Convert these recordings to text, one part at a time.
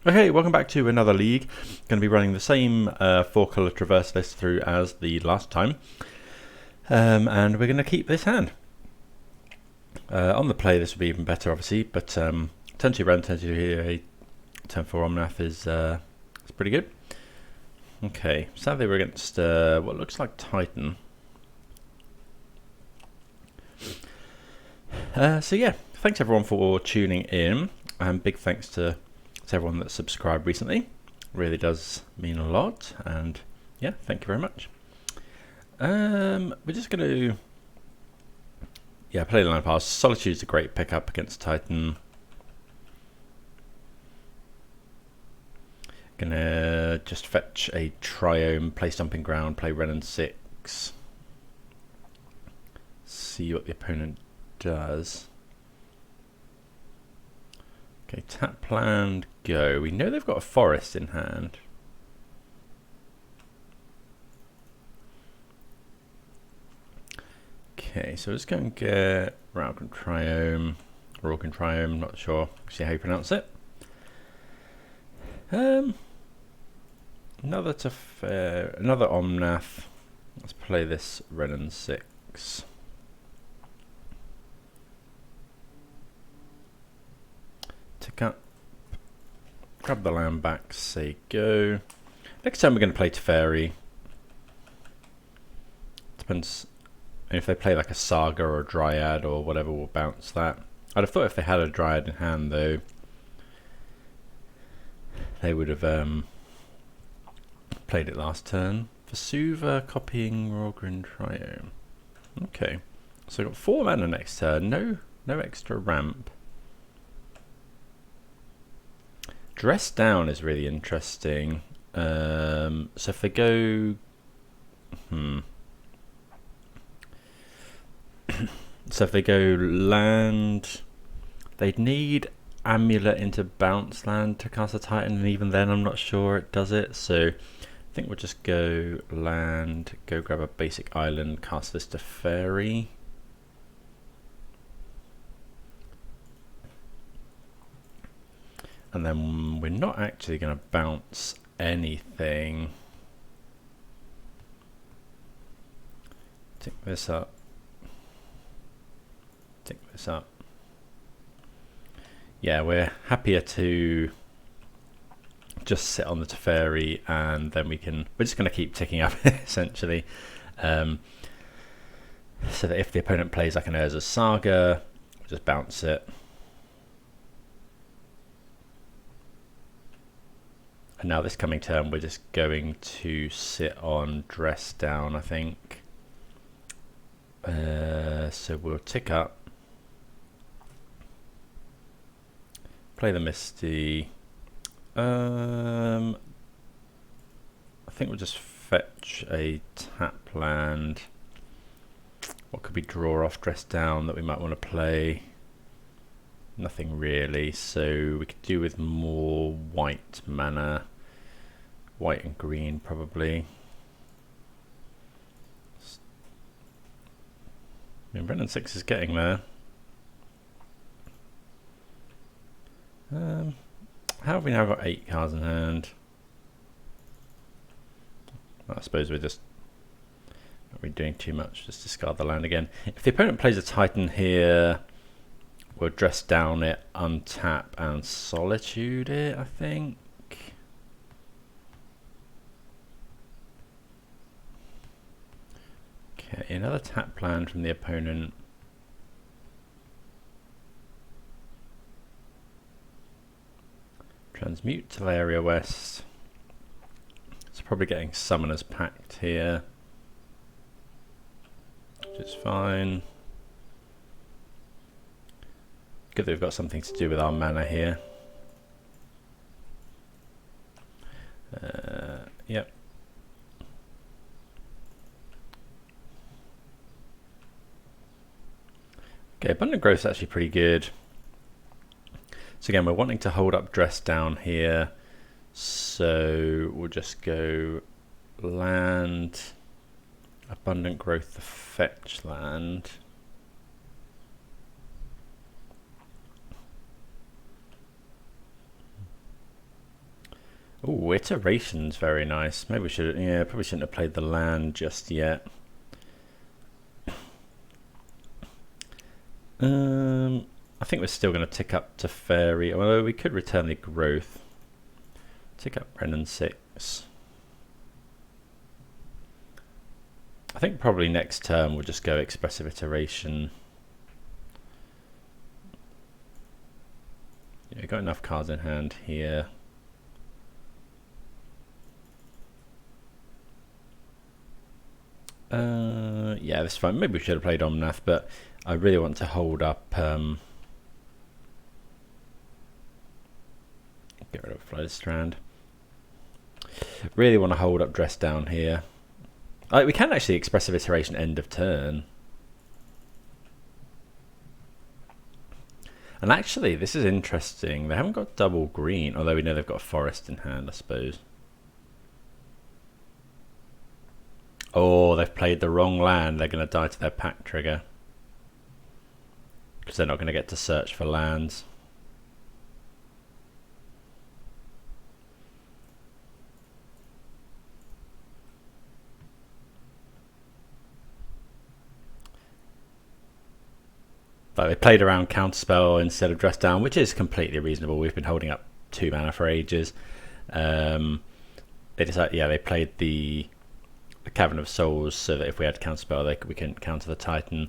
Okay, welcome back to another league. Going to be running the same 4-colour traverse list through as the last time. And we're going to keep this hand. On the play this would be even better obviously, but turn 2 Ren, turn 2 turn 4 Omnath is it's pretty good. Okay, sadly we're against what looks like Titan. So yeah, thanks everyone for tuning in, and big thanks to everyone that subscribed recently. Really does mean a lot, and yeah, thank you very much. We're just going to play the line pass. Solitude's a great pickup against Titan. Gonna just fetch a Triome, play Stomping Ground, play Ren and 6. See what the opponent does. Okay, tap land, go. We know they've got a forest in hand. Okay, so let's go and get Ralgan Triome, Ralgan Triome, not sure, see how you pronounce it. Another Omnath. Let's play this Ren and 6. Tick up, grab the land back, say go. Next time we're going to play Teferi. Depends if they play like a Saga or a Dryad or whatever, we'll bounce that. I'd have thought if they had a Dryad in hand though, they would have played it last turn. Vesuva copying Rogrin Triome. Okay, so we've got 4 mana next turn, no extra ramp. Dress Down is really interesting. So if they go... So if they go land, they'd need Amulet into bounce land to cast a Titan, and even then I'm not sure it does it. So I think we'll just go land, go grab a basic island, cast this to Fairy. And then we're not actually going to bounce anything. Tick this up. Tick this up. Yeah, we're happier to just sit on the Teferi, and then we're just going to keep ticking up essentially. So that if the opponent plays like an Urza's Saga, we'll just bounce it. And now this coming turn, we're just going to sit on Dress Down, I think. So we'll tick up. Play the Misty. I think we'll just fetch a tap land. What could we draw off Dress Down that we might want to play? Nothing really, so we could do with more white mana. White and green probably. I mean, Ren and 6 is getting there. How have we now got 8 cards in hand? Well, I suppose we're just not really doing too much, just discard the land again. If the opponent plays a Titan here, we'll Dress Down it, untap and Solitude it, I think. Okay, another tap land from the opponent. Transmute Teleria West. It's probably getting Summoner's Pact here, which is fine. Good that we've got something to do with our mana here. Yep. Okay, Abundant Growth is actually pretty good. So again, we're wanting to hold up Dress Down here. So we'll just go land, Abundant Growth, the fetch land. Oh, iteration's very nice. Maybe we should, yeah, probably shouldn't have played the land just yet. I think we're still going to tick up to fairy, although we could return the growth. Tick up Brennan 6. I think probably next turn we'll just go expressive iteration. Yeah, we've got enough cards in hand here. Yeah, that's fine. Maybe we should have played Omnath, but I really want to hold up. Get rid of Flooded Strand. Really want to hold up Dress Down here. We can actually expressive iteration end of turn. And actually, this is interesting. They haven't got double green, although we know they've got a forest in hand, I suppose. Oh, they've played the wrong land. They're going to die to their pack trigger. Because they're not going to get to search for lands. But they played around Counterspell instead of Dress Down, which is completely reasonable. We've been holding up 2 mana for ages. They decided, yeah, they played the Cavern of Souls so that if we had Counterspell, we can counter the Titan.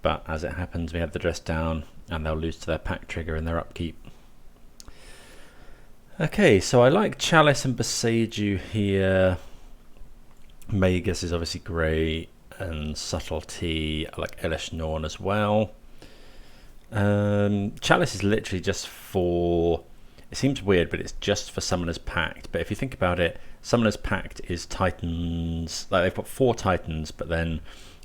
But as it happens, we have the Dress Down, and they'll lose to their pack trigger in their upkeep. Okay, so I like Chalice and Beseiju here. Magus is obviously great, and Subtlety. I like Elish Norn as well. Chalice is literally just for... It seems weird, but it's just for Summoner's Pact. But if you think about it, Summoner's Pact is Titans... Like, they've got 4 Titans, but then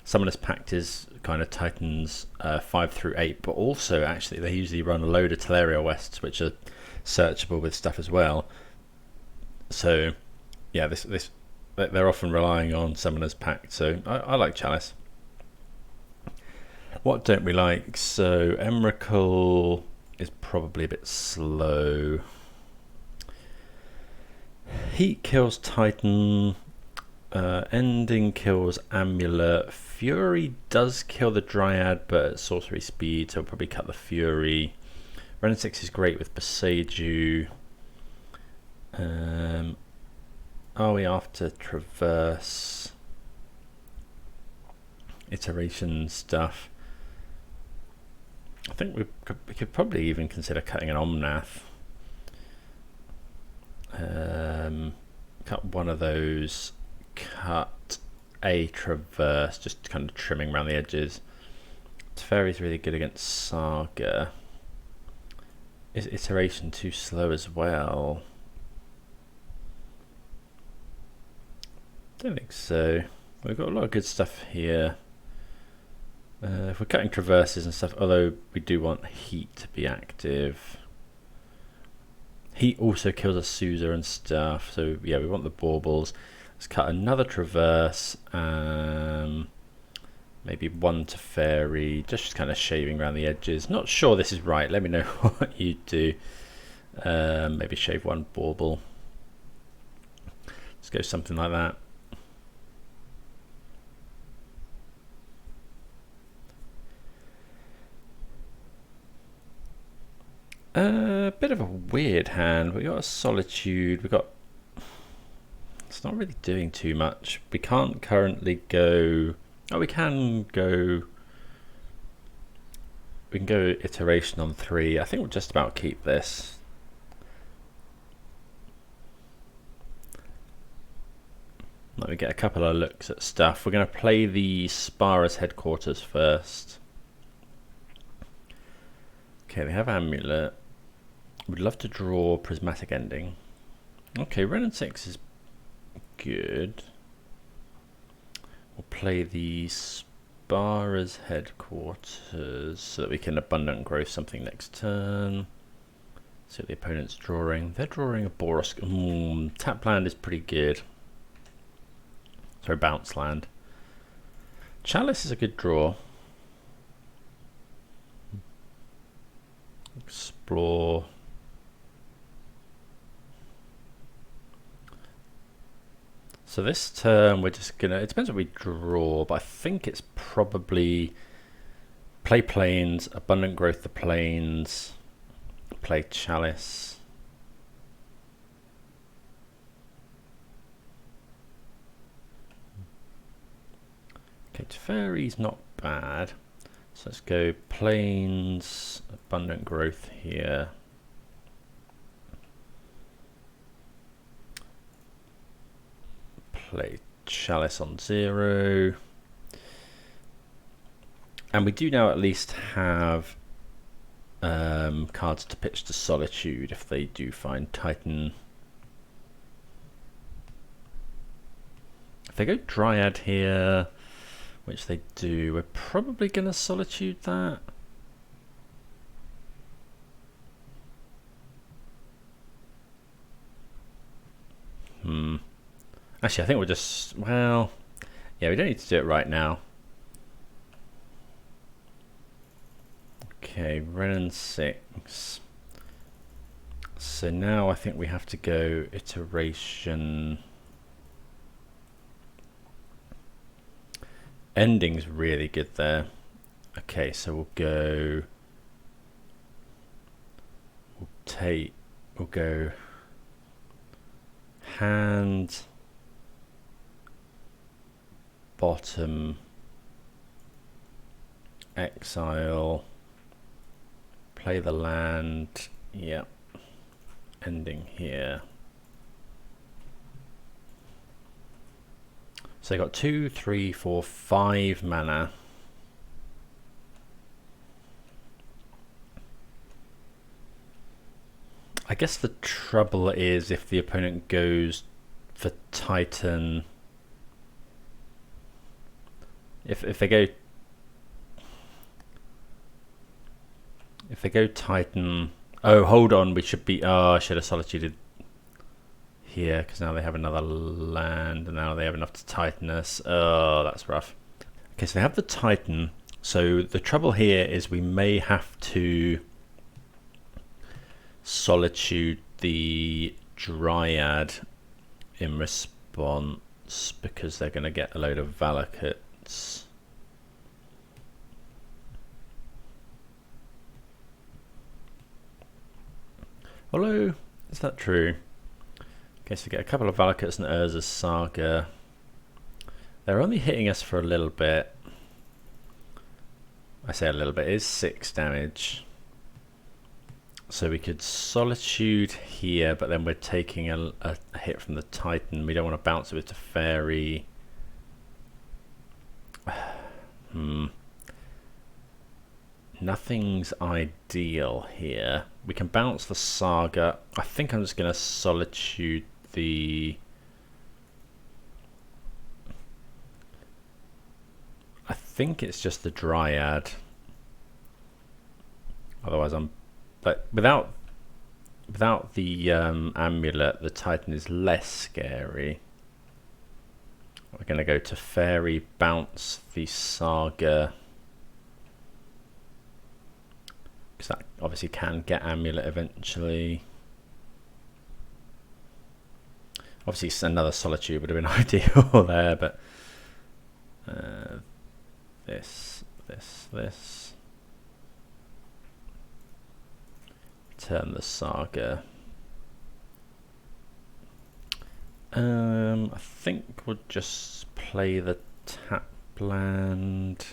Summoner's Pact is kind of Titans 5 through 8. But also, actually, they usually run a load of Teleria Wests, which are searchable with stuff as well. So, yeah, they're often relying on Summoner's Pact. So, I like Chalice. What don't we like? So, Emrakul is probably a bit slow. Heat kills Titan. Ending kills Amulet. Fury does kill the Dryad, but at sorcery speed, so we'll probably cut the Fury. Renin 6 is great with Beseiju. Are we after Traverse? Iteration stuff. I think we could probably even consider cutting an Omnath. Cut one of those. Cut a Traverse, just kind of trimming around the edges. Teferi's really good against Saga. Is Iteration too slow as well? Don't think so. We've got a lot of good stuff here. If we're cutting Traverses and stuff, although we do want Heat to be active. Heat also kills a Sousa and stuff, so yeah, we want the Baubles. Let's cut another Traverse, maybe one Teferi, just kind of shaving around the edges. Not sure this is right, let me know what you do. Maybe shave one Bauble. Let's go something like that. Bit of a weird hand. We got a Solitude. We got. It's not really doing too much. We can't currently go. Oh, we can go. We can go Iteration on 3. I think we'll just about keep this. Let me get a couple of looks at stuff. We're going to play the Spara's Headquarters first. Okay, they have Amulet. Would love to draw Prismatic Ending. Okay, Renin 6 is good. We'll play the Spara's Headquarters so that we can Abundant Growth something next turn. See what the opponent's drawing. They're drawing a Boros. Tap land is pretty good. Sorry, bounce land. Chalice is a good draw. Explore. So this turn we're just gonna, it depends what we draw, but I think it's probably play Plains, Abundant Growth the Plains, play Chalice. Okay, Teferi's not bad. So let's go Plains, Abundant Growth here. Play Chalice on 0. And we do now at least have cards to pitch to Solitude if they do find Titan. If they go Dryad here, which they do, we're probably going to Solitude that. Actually, I think we'll just, well, yeah, we don't need to do it right now. Okay, Renin 6. So now I think we have to go iteration. Ending's really good there. Okay, so we'll go. We'll go hand, bottom, exile, play the land, yeah, ending here. So they got 2, 3, 4, 5 mana. I guess the trouble is if the opponent goes for Titan. If they go Titan. Oh, hold on. We should be. Oh, I should have Solituded here because now they have another land and now they have enough to Titan us. Oh, that's rough. Okay, so they have the Titan. So the trouble here is we may have to Solitude the Dryad in response because they're going to get a load of Valakuts. Although, is that true? Okay, so we get a couple of Valakuts and Urza's Saga. They're only hitting us for a little bit. I say a little bit, it is 6 damage. So we could Solitude here, but then we're taking a hit from the Titan. We don't want to bounce it with Teferi. Nothing's ideal here. We can bounce the Saga. I think I'm just going to Solitude the... I think it's just the Dryad. Otherwise I'm... But without the amulet, the Titan is less scary. We're going to go to Fairy, bounce the Saga. Because that obviously can get amulet eventually. Obviously another Solitude would have been ideal there, but this. Turn the Saga. I think we'll just play the tap land.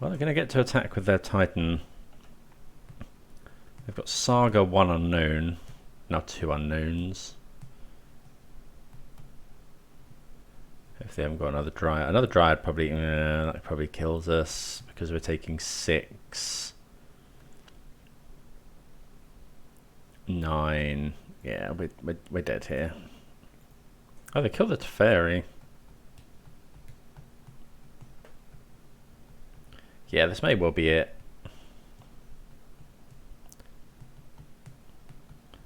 Well, they're going to get to attack with their Titan. They've got Saga 1 unknown, now 2 unknowns. If they haven't got another Dryad probably that probably kills us because we're taking 6. 9. Yeah, we're dead here. Oh, they killed the Teferi. Yeah, this may well be it.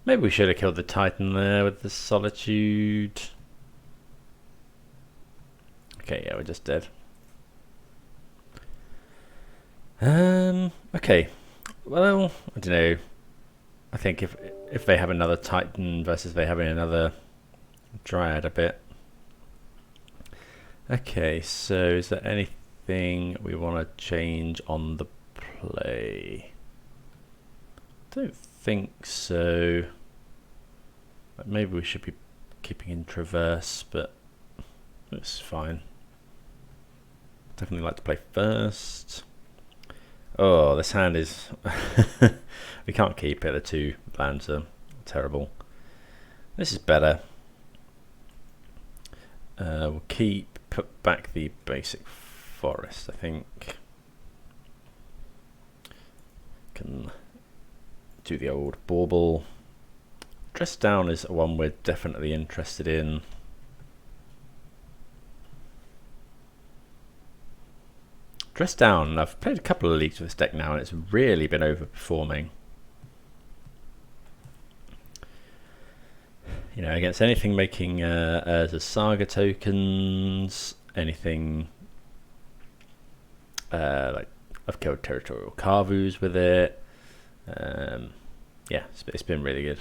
Maybe we should have killed the Titan there with the Solitude. Okay, yeah, we're just dead. Okay. Well, I don't know. I think if they have another Titan versus they having another Dryad a bit. Okay, so is there anything we want to change on the play? Don't think so. Maybe we should be keeping in traverse, but it's fine. Definitely like to play first. Oh, this hand is... we can't keep it. The two lands are terrible. This is better. We'll put back the basic forest, I think. Can do the old bauble. Dress down is one we're definitely interested in. Dress down, I've played a couple of leagues with this deck now and it's really been overperforming. You know, against anything making the Saga tokens, anything like I've killed Territorial Kavus with it. Yeah, it's been really good.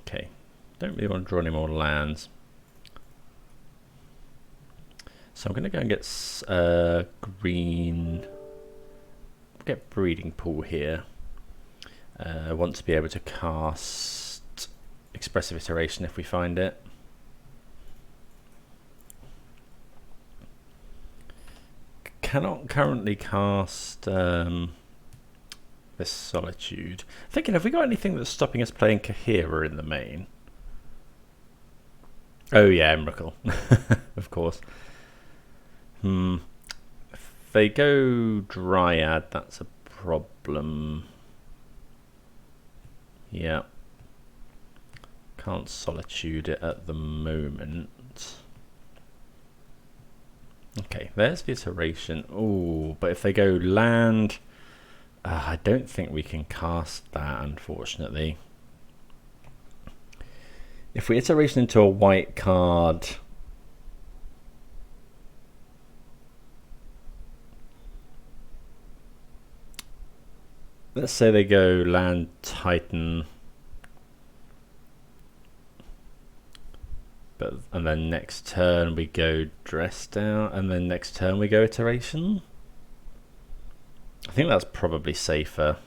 Okay, don't really want to draw any more lands. So I'm going to go and get green, get Breeding Pool here. I want to be able to cast Expressive Iteration if we find it. Cannot currently cast this Solitude. Thinking, have we got anything that's stopping us playing Kahira in the main? Oh yeah, Emrakul, of course. If they go Dryad, that's a problem. Yeah. Can't Solitude it at the moment. Okay, there's the iteration. Oh, but if they go land, I don't think we can cast that, unfortunately. If we iteration into a white card, let's say they go land Titan, and then next turn we go Dress Down, and then next turn we go Iteration. I think that's probably safer.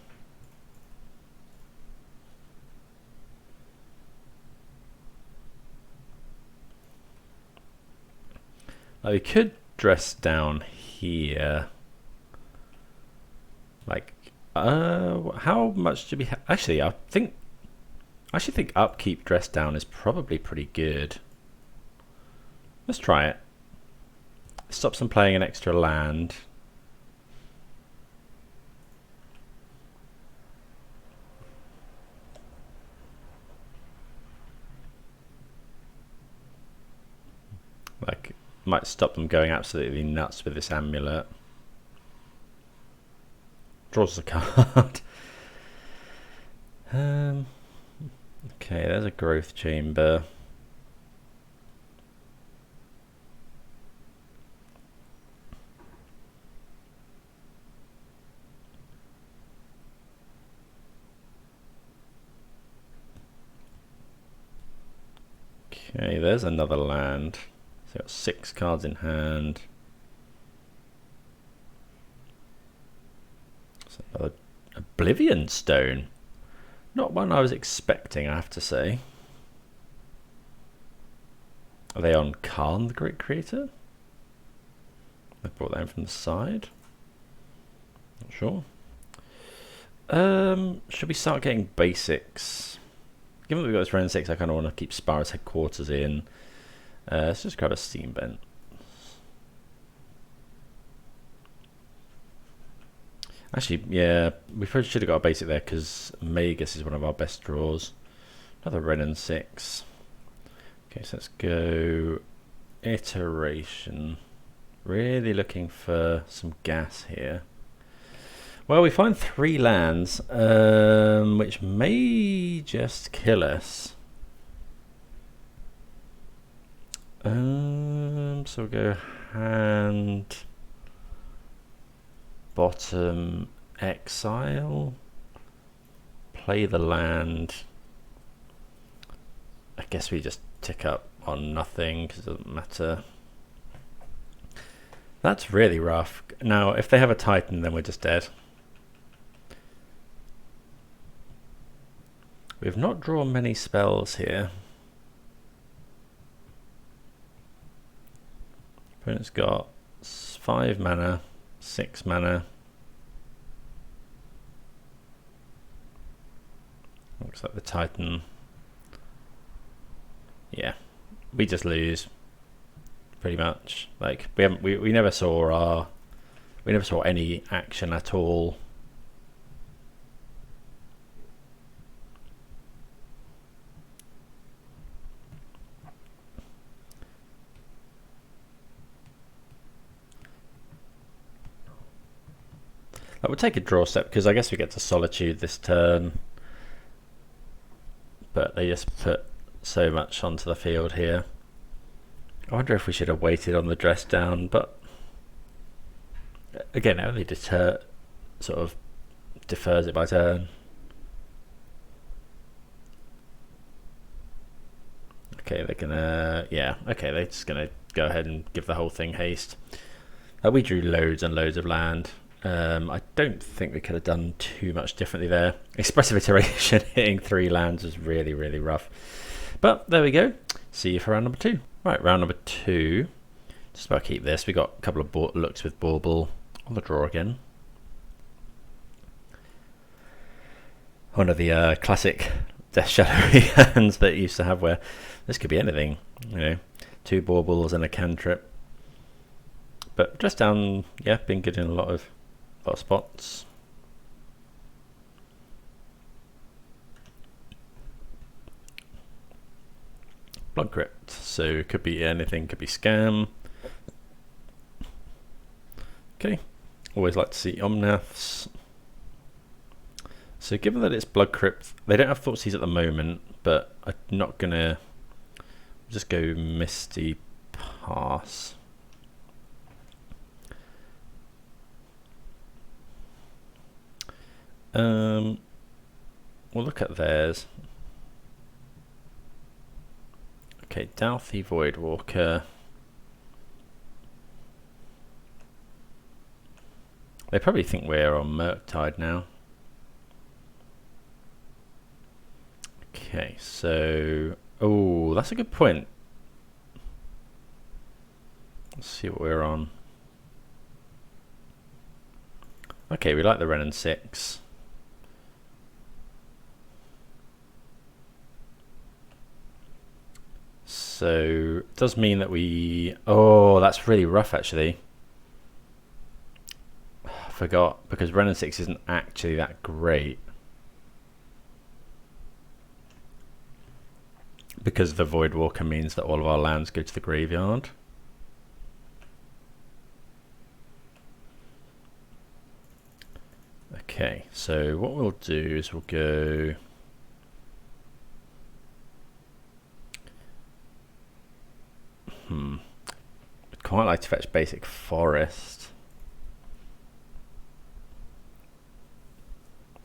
We could Dress Down here. Like, how much do we have? Actually, I actually think Upkeep Dress Down is probably pretty good. Let's try it. Stops them playing an extra land. Like, might stop them going absolutely nuts with this amulet. Draws a card. Okay, there's a growth chamber. Okay, there's another land. So got 6 cards in hand. It's another Oblivion Stone. Not one I was expecting, I have to say. Are they on Khan, the Great Creator? They brought that in from the side. Not sure. Should we start getting basics? Given that we've got this round 6, I kind of want to keep Sparrow's Headquarters in. Let's just grab a Steam Vent. Actually, yeah, we probably should have got a basic there because Magus is one of our best draws. Another Renin 6. Okay, so let's go Iteration. Really looking for some gas here. Well, we find 3 lands, which may just kill us. So we'll go hand, bottom, exile. play the land. I guess we just tick up on nothing because it doesn't matter. That's really rough. Now, if they have a Titan, then we're just dead. We've not drawn many spells here. Opponent's got 5 mana, 6 mana. Looks like the Titan. Yeah, we just lose, pretty much. Like we never saw any action at all. I would take a draw step because I guess we get to Solitude this turn, but they just put so much onto the field here. I wonder if we should have waited on the dress down, but again, it only sort of defers it by turn. Okay, they're gonna, yeah, okay, they're just gonna go ahead and give the whole thing haste. We drew loads and loads of land. I don't think we could have done too much differently there. Expressive Iteration hitting 3 lands was really, really rough. But there we go. See you for round number 2. Right, round number 2. Just about to keep this. We got a couple of looks with Bauble on the draw again. One of the classic Death Shadowy hands that you used to have, where this could be anything. You know, 2 Baubles and a cantrip. But just down, yeah, been good in a lot of spots. Blood Crypt, so could be anything, could be Scam. Okay, always like to see Omnaths. So given that it's Blood Crypt, they don't have Thoughtseize at the moment, but I'm not gonna just go Misty Pass. We'll look at theirs. Okay, Douthie Voidwalker. They probably think we're on Murktide now. Okay, so... Oh, that's a good point. Let's see what we're on. Okay, we like the Wrenn and 6. So it does mean that we... Oh, that's really rough actually. I forgot, because Wrenn and 6 isn't actually that great. Because the Voidwalker means that all of our lands go to the graveyard. Okay, so what we'll do is we'll go... I'd quite like to fetch basic forest.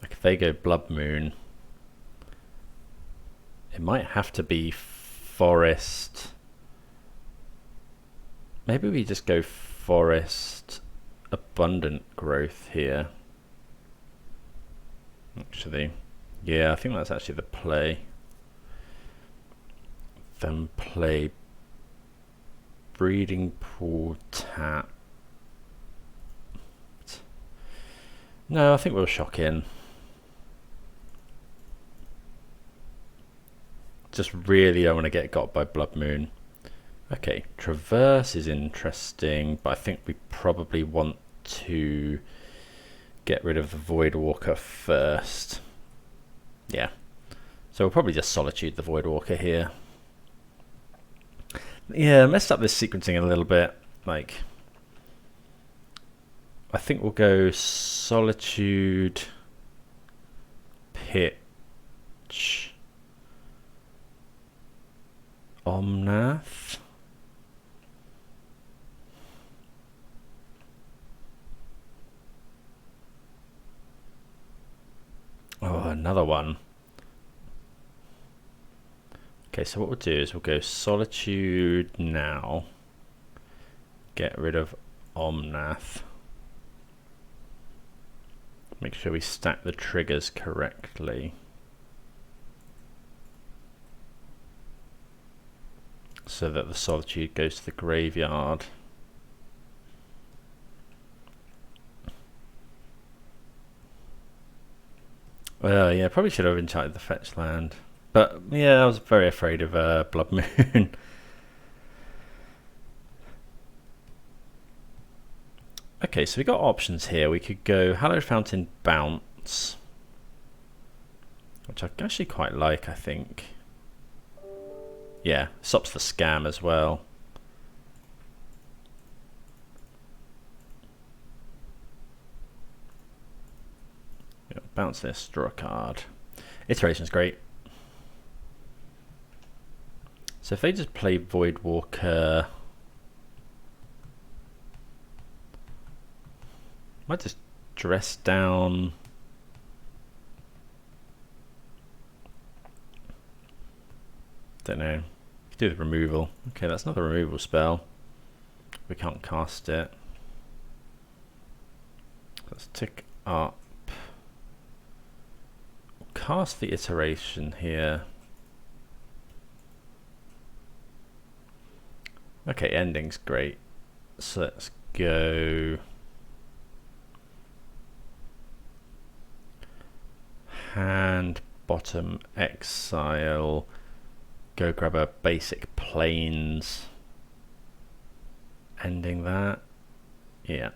Like if they go Blood Moon, it might have to be forest. Maybe we just go forest abundant growth here. Actually, yeah, I think that's actually the play. Then play Breeding Pool tap. No, I think we'll shock in. Just really don't want to get got by Blood Moon. Okay, Traverse is interesting, but I think we probably want to get rid of the Voidwalker first. Yeah. So we'll probably just Solitude the Voidwalker here. Yeah, messed up this sequencing a little bit. Like, I think we'll go Solitude, Pitch, Omnath. Oh another one. Okay, so what we'll do is we'll go Solitude now. Get rid of Omnath. Make sure we stack the triggers correctly. So that the Solitude goes to the graveyard. Well, yeah, probably should have enchanted the fetch land. But yeah, I was very afraid of Blood Moon. Okay, so we got options here. We could go Hallowed Fountain Bounce, which I actually quite like, I think. Yeah, stops the scam as well. Yeah, bounce this, draw a card. Iteration's great. So if they just play Voidwalker, might just dress down. Don't know. Do the removal. Okay, that's not a removal spell. We can't cast it. Let's tick up. Cast the iteration here. Okay, ending's great. So let's go hand, bottom, exile. Go grab a basic plains. Ending that. Yeah.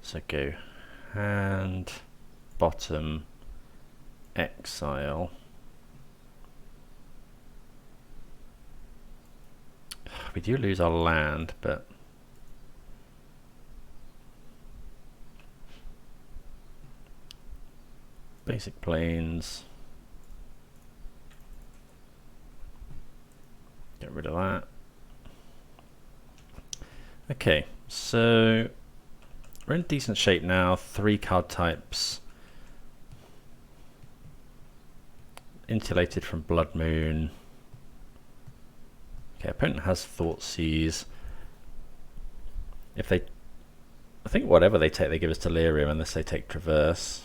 So go hand, bottom, exile. We do lose our land, but basic plains. Get rid of that. Okay, so we're in decent shape now. 3 card types. Insulated from Blood Moon. Okay, opponent has Thoughtseize. If they, I think whatever they take, they give us Delirium unless they take Traverse.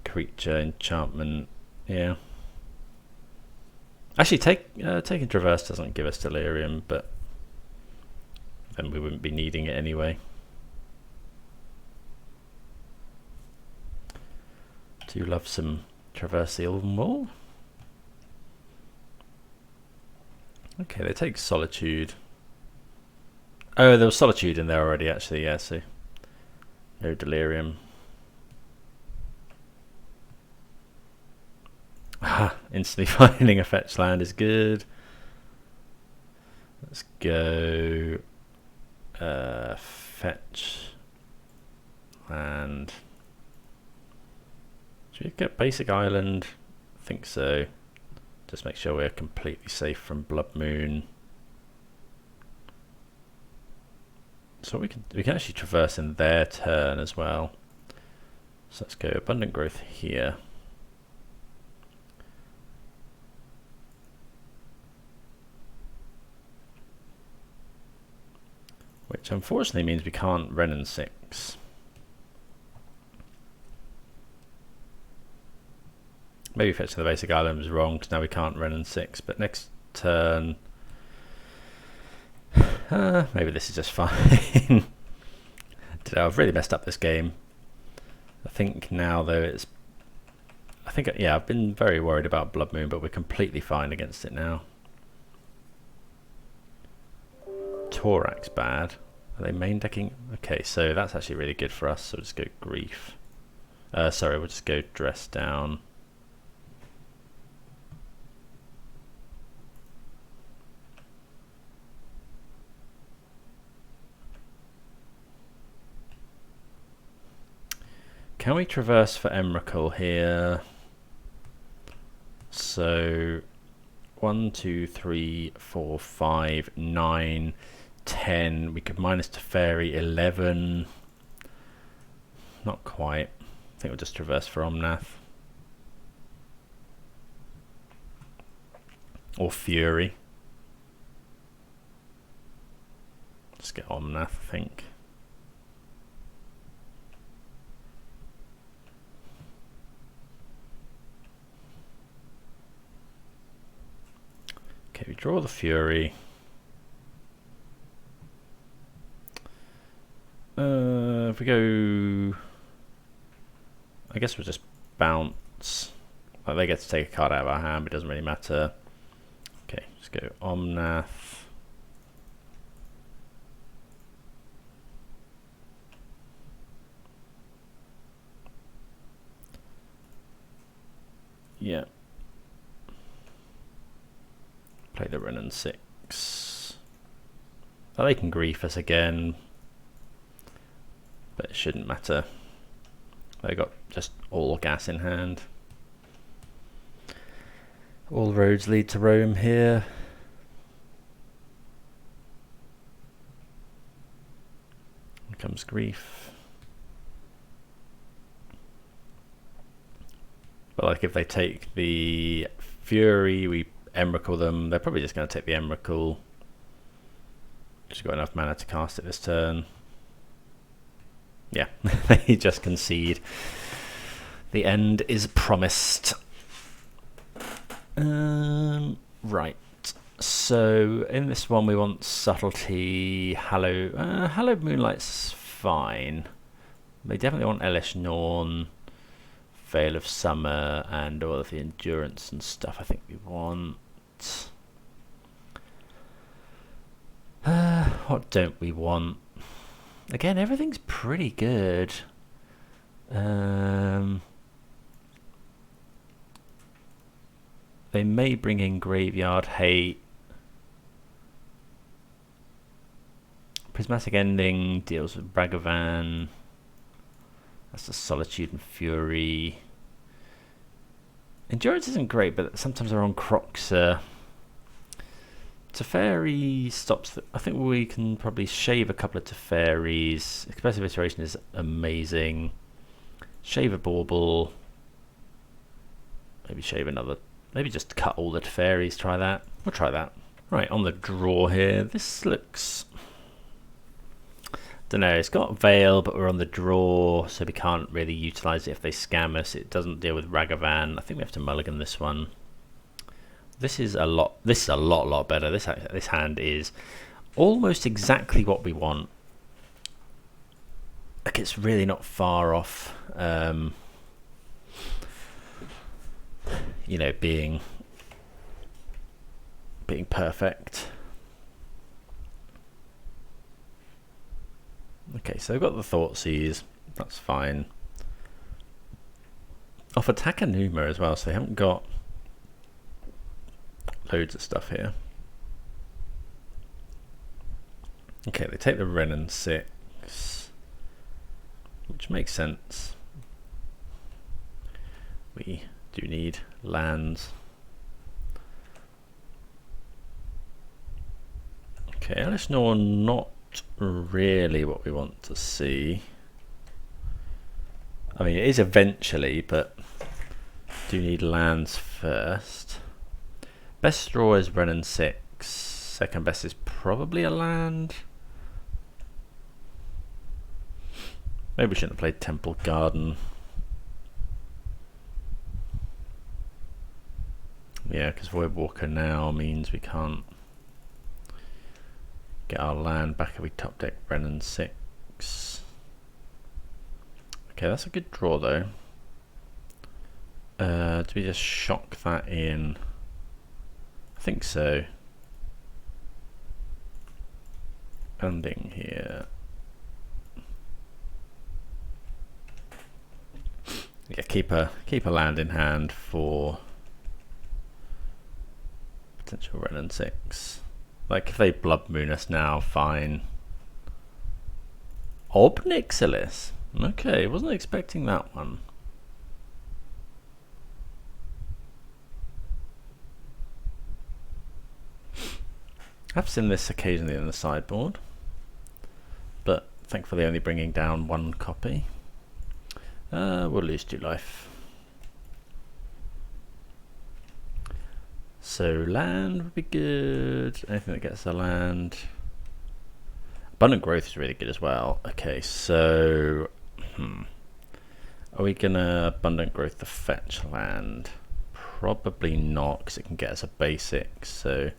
Creature, enchantment, yeah. Actually, taking Traverse doesn't give us Delirium, but then we wouldn't be needing it anyway. Do love some Traverse the Elven Wall. Okay, they take Solitude. Oh, there was Solitude in there already, actually, yeah, so no Delirium. Ah, instantly finding a fetch land is good. Let's go fetch land. Should we get basic island? I think so. Just make sure we're completely safe from Blood Moon. So we can actually traverse in their turn as well. So let's go Abundant Growth here. Which unfortunately means we can't Wrenn and 6. Maybe fetching the basic island was wrong because now we can't Wrenn and 6, but next turn maybe this is just fine. I've really messed up this game. I think now though it's, yeah, I've been very worried about Blood Moon, but we're completely fine against it now. Torak's bad. Are they main decking? Okay, so that's actually really good for us. So we'll just go Grief. Sorry, we'll just go Dress Down. Can we traverse for Emrakul here? So 1, 2, 3, 4, 5, 9, 10. We could minus Teferi 11. Not quite. I think we'll just traverse for Omnath. Or Fury. Just get Omnath, I think. Okay, we draw the Fury. If we go, I guess we'll just bounce. Like they get to take a card out of our hand, but it doesn't really matter. Okay, let's go Omnath. Yeah. Play the Wrenn and 6. Oh, they can grief us again, but it shouldn't matter. They got just all gas in hand. All roads lead to Rome here. Here comes grief. But like if they take the Fury, we Emrakul them. They're probably just going to take the Emrakul. Just got enough mana to cast it this turn. Yeah, they just concede. The end is promised. Right. So in this one we want subtlety, hallowed moonlight's fine. They definitely want Elish Norn, Veil of Summer, and all of the endurance and stuff. I think we want. What don't we want? Again, everything's pretty good. They may bring in Graveyard Hate. Prismatic Ending deals with Ragavan. That's the Solitude and Fury. Endurance isn't great, but sometimes they're on Croxer. Teferi stops. I think we can probably shave a couple of Teferis. Expressive Iteration is amazing. Shave a Bauble. Maybe shave another. Maybe just cut all the Teferis. Try that. We'll try that. Right, on the draw here. This looks. Don't know. It's got Veil, but we're on the draw, so we can't really utilize it if they scam us. It doesn't deal with Ragavan. I think we have to mulligan this one. This is a lot. This is a lot better. This hand is almost exactly what we want. Like it's really not far off. You know, being perfect. Okay, so they've got the Thoughtseize. That's fine. Off attack Anuma as well, so they haven't got loads of stuff here. Okay, they take the Wrenn and 6, which makes sense. We do need lands. Okay, Elish Norn, not really what we want to see. I mean, it is eventually, but do need lands first. Best draw is Wrenn and 6. Second best is probably a land. Maybe we shouldn't have played Temple Garden. Yeah, because Voidwalker now means we can't get our land back if we top deck Wrenn and 6. Okay, that's a good draw though. Do we just shock that in? I think so. Ending here. Yeah, keep a land in hand for potential Wrenn and 6. Like if they Blood Moon us now, fine. Obnixilis. Okay, wasn't expecting that one. I've seen this occasionally in the sideboard, but thankfully only bringing down 1 copy. We'll lose 2 life. So land would be good. Anything that gets a land. Abundant growth is really good as well. Okay, so are we gonna abundant growth the fetch land? Probably not, because it can get us a basic. So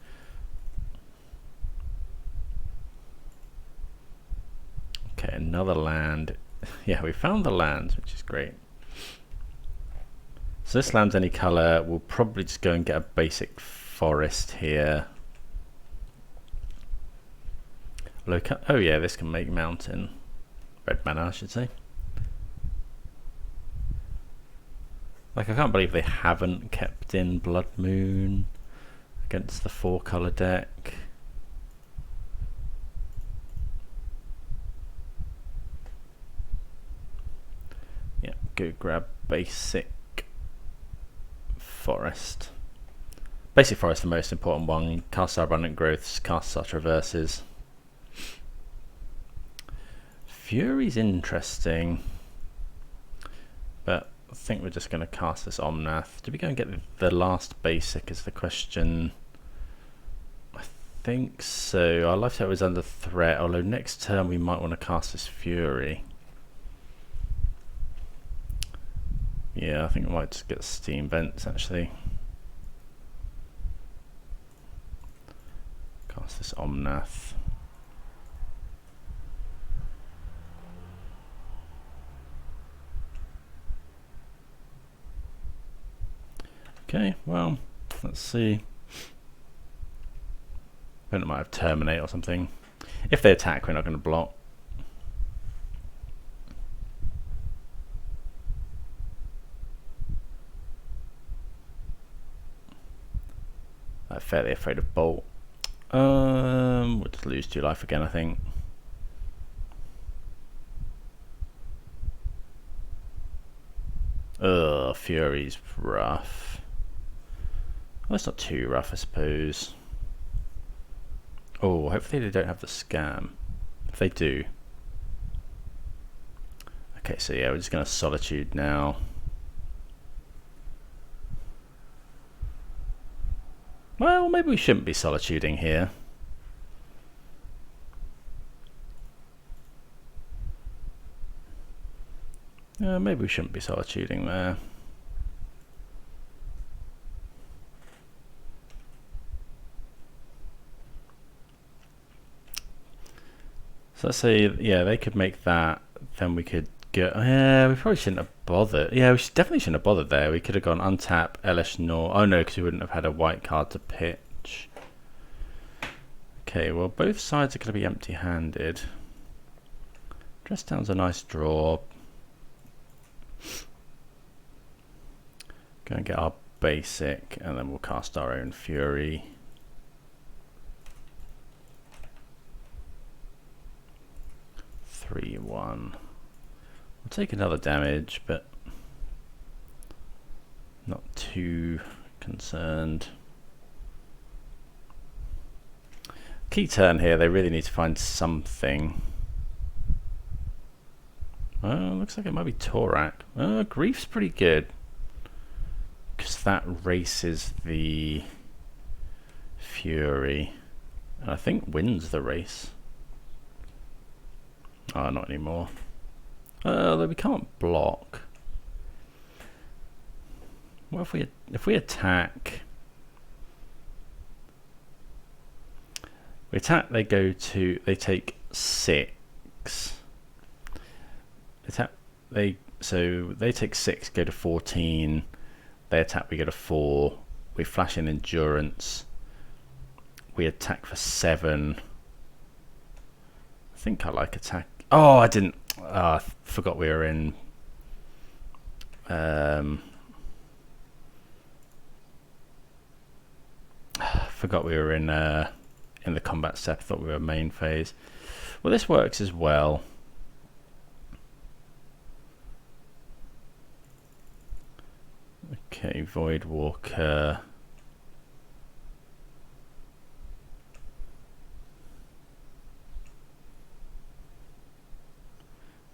okay, another land. Yeah, we found the lands, which is great. So this land's any color. We'll probably just go and get a basic forest here. Oh yeah, this can make mountain. Red mana, I should say. Like, I can't believe they haven't kept in Blood Moon against the 4-color deck. Yeah, go grab basic forest. Basic forest, the most important one. Cast our abundant growths, cast our traverses. Fury's interesting, but I think we're just going to cast this Omnath. Did we go and get the last basic is the question. I think so. Our life total is under threat, although next turn we might want to cast this Fury. Yeah, I think we might just get Steam Vents actually. Cast this Omnath. Okay, well, let's see. Opponent might have Terminate or something. If they attack, we're not going to block. I'm fairly afraid of Bolt. We'll just lose 2 life again, I think. Ugh, Fury's rough. Well, it's not too rough, I suppose. Oh, hopefully they don't have the scam. If they do. Okay, so yeah, we're just going to Solitude now. Well, maybe we shouldn't be Solituding here. Maybe we shouldn't be Solituding there. So let's say, yeah, they could make that, then we could go, yeah, we probably shouldn't have bothered. Yeah, we definitely shouldn't have bothered there. We could have gone untap, Elish Nor. Oh no, because we wouldn't have had a white card to pitch. Okay, well, both sides are going to be empty-handed. Dress Down's a nice draw. Go and get our basic, and then we'll cast our own Fury. We'll take another damage, but not too concerned. Key turn here, they really need to find something. Looks like it might be Torak. Grief's pretty good, because that races the Fury, and I think wins the race. Oh, not anymore. Though we can't block. What if we attack? We attack. They take 6. So they take 6, go to 14. They attack. We go to 4. We flash in endurance. We attack for 7. I think I like attack. Oh, I didn't. I forgot we were in. Forgot we were in the combat step. I thought we were main phase. Well, this works as well. Okay, Void Walker.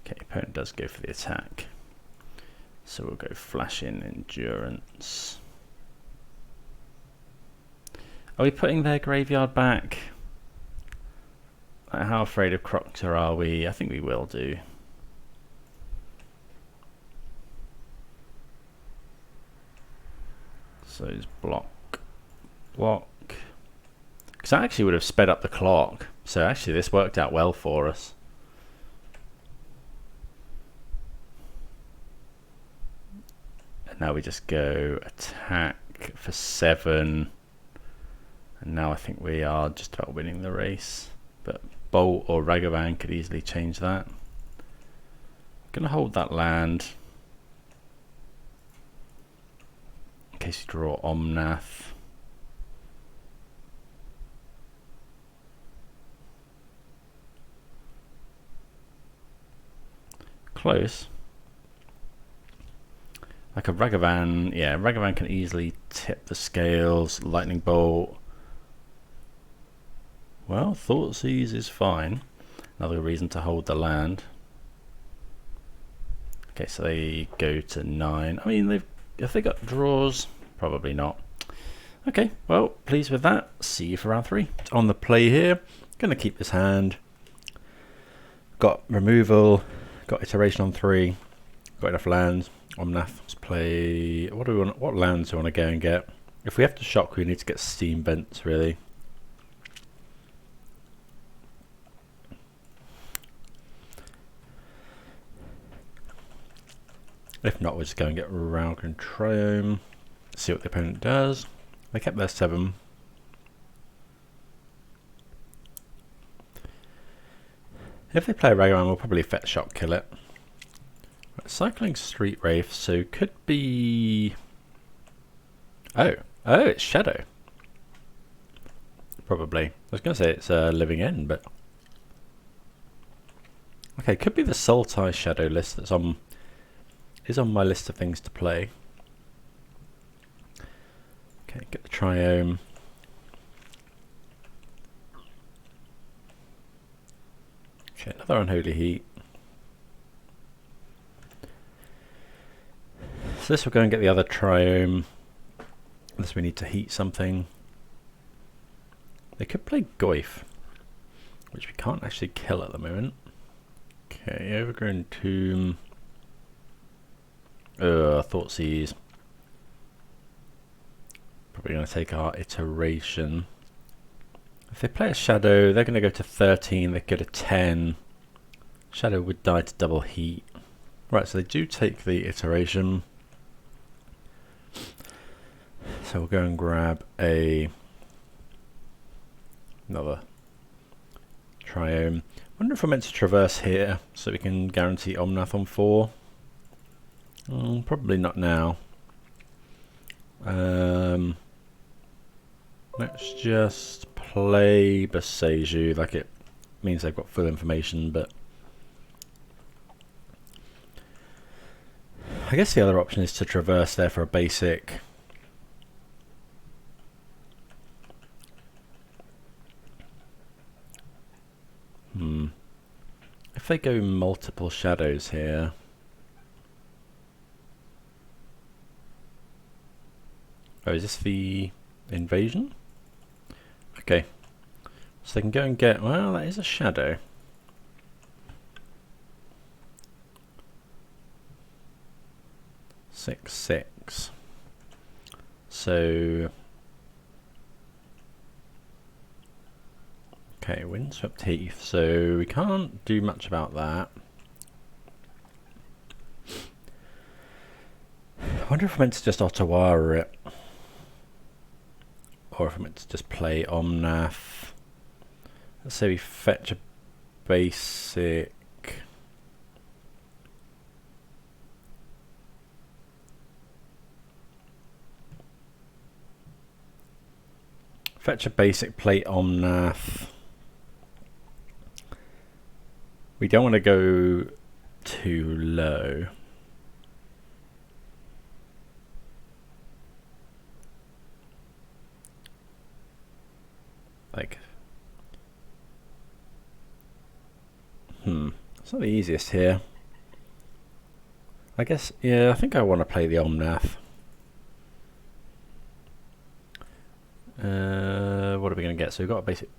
Okay, opponent does go for the attack. So we'll go flash in endurance. Are we putting their graveyard back? Like, how afraid of Croctor are we? I think we will do. So it's block, block. Because that actually would have sped up the clock. So actually this worked out well for us. And now we just go attack for 7. And now I think we are just about winning the race. But Bolt or Ragavan could easily change that. I'm going to hold that land. In case you draw Omnath. Close. Like a Ragavan, yeah, Ragavan can easily tip the scales. Lightning Bolt. Well, Thoughtseize is fine. Another reason to hold the land. Okay, so they go to 9. I mean, if they got draws, probably not. Okay, well, pleased with that. See you for round 3. On the play here, gonna keep this hand. Got removal, got iteration on 3, got enough lands. Omnath, let's play. What do we want? What lands do we want to go and get? If we have to shock, we need to get Steam Vents, really. If not, we'll just go and get Ralgren Triome. See what the opponent does. They kept their 7. If they play Ragavan, we'll probably Fetch Shock kill it. Right, cycling Street Wraith, so could be... Oh, it's Shadow. Probably. I was going to say it's Living End, but... Okay, could be the Sultai Shadow list that's on... is on my list of things to play. Okay, get the Triome. Okay, another Unholy Heat. So this will go and get the other Triome. Unless we need to heat something. They could play Goyf, which we can't actually kill at the moment. Okay, Overgrown Tomb. Thoughtseize. Probably going to take our iteration. If they play a Shadow, they're going to go to 13. They go to 10. Shadow would die to double heat. Right, so they do take the iteration. So we'll go and grab another Triome. Wonder if we're meant to traverse here so we can guarantee Omnath on 4. Probably not now. Let's just play Boseiju, like it means they've got full information, but I guess the other option is to traverse there for a basic. If they go multiple shadows here, oh, is this the invasion? Okay, so they can go and get, well, that is a shadow. Six. So, okay, Windswept Heath, so we can't do much about that. I wonder if I'm meant to just Ottawa it, or if I'm meant to just play Omnath. Let's say we fetch a basic. Fetch a basic, play Omnath. We don't want to go too low. Like, it's not the easiest here. I guess, yeah, I think I want to play the Omnath. What are we going to get? So we've got a basic...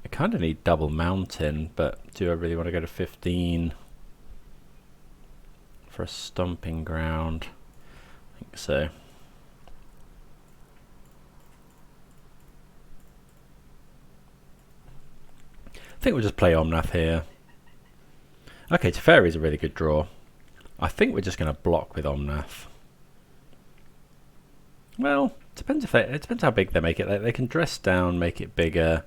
I kind of need double mountain, but do I really want to go to 15 for a stomping ground? I think so. I think we'll just play Omnath here. Okay, Teferi is a really good draw. I think we're just going to block with Omnath. Well, depends if it depends how big they make it. They can dress down, make it bigger.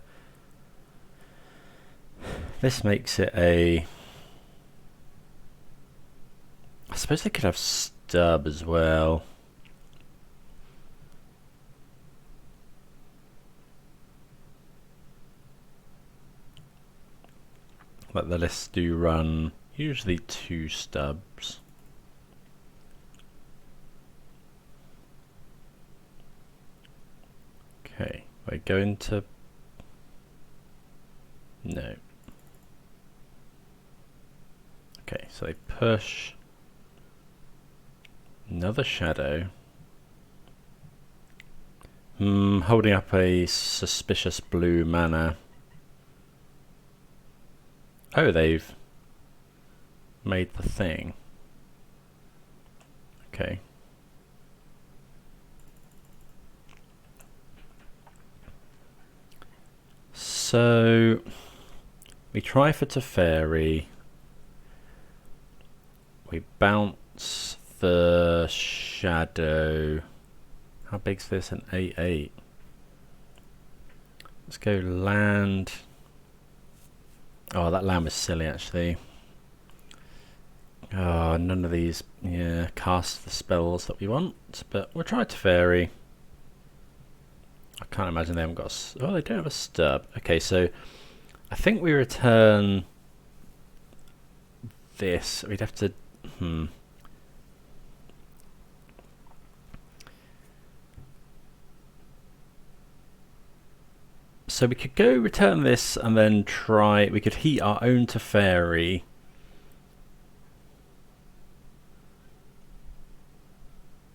This makes it a... I suppose they could have stub as well. But the lists do run usually 2 stubs. Okay, we're going to... No. Okay, so they push another shadow. Holding up a suspicious blue mana. Oh, they've made the thing. Okay. So we try for Teferi. We bounce the shadow. How big's this? An 8/8. Let's go land. Oh, that land was silly actually. Oh, none of these cast the spells that we want, but we'll try Teferi. I can't imagine they haven't got oh, they don't have a stub. Okay, so I think we return this. We'd have to So we could go return this and then try... We could heat our own Teferi.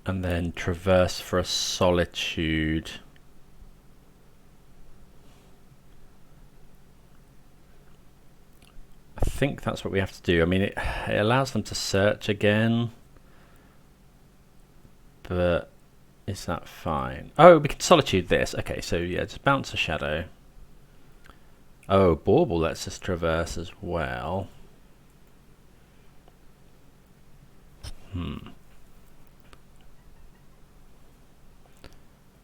And then traverse for a Solitude. I think that's what we have to do. I mean, it allows them to search again. But... is that fine? Oh, we can Solitude this. Okay, so yeah, just bounce a shadow. Oh, Bauble lets us traverse as well.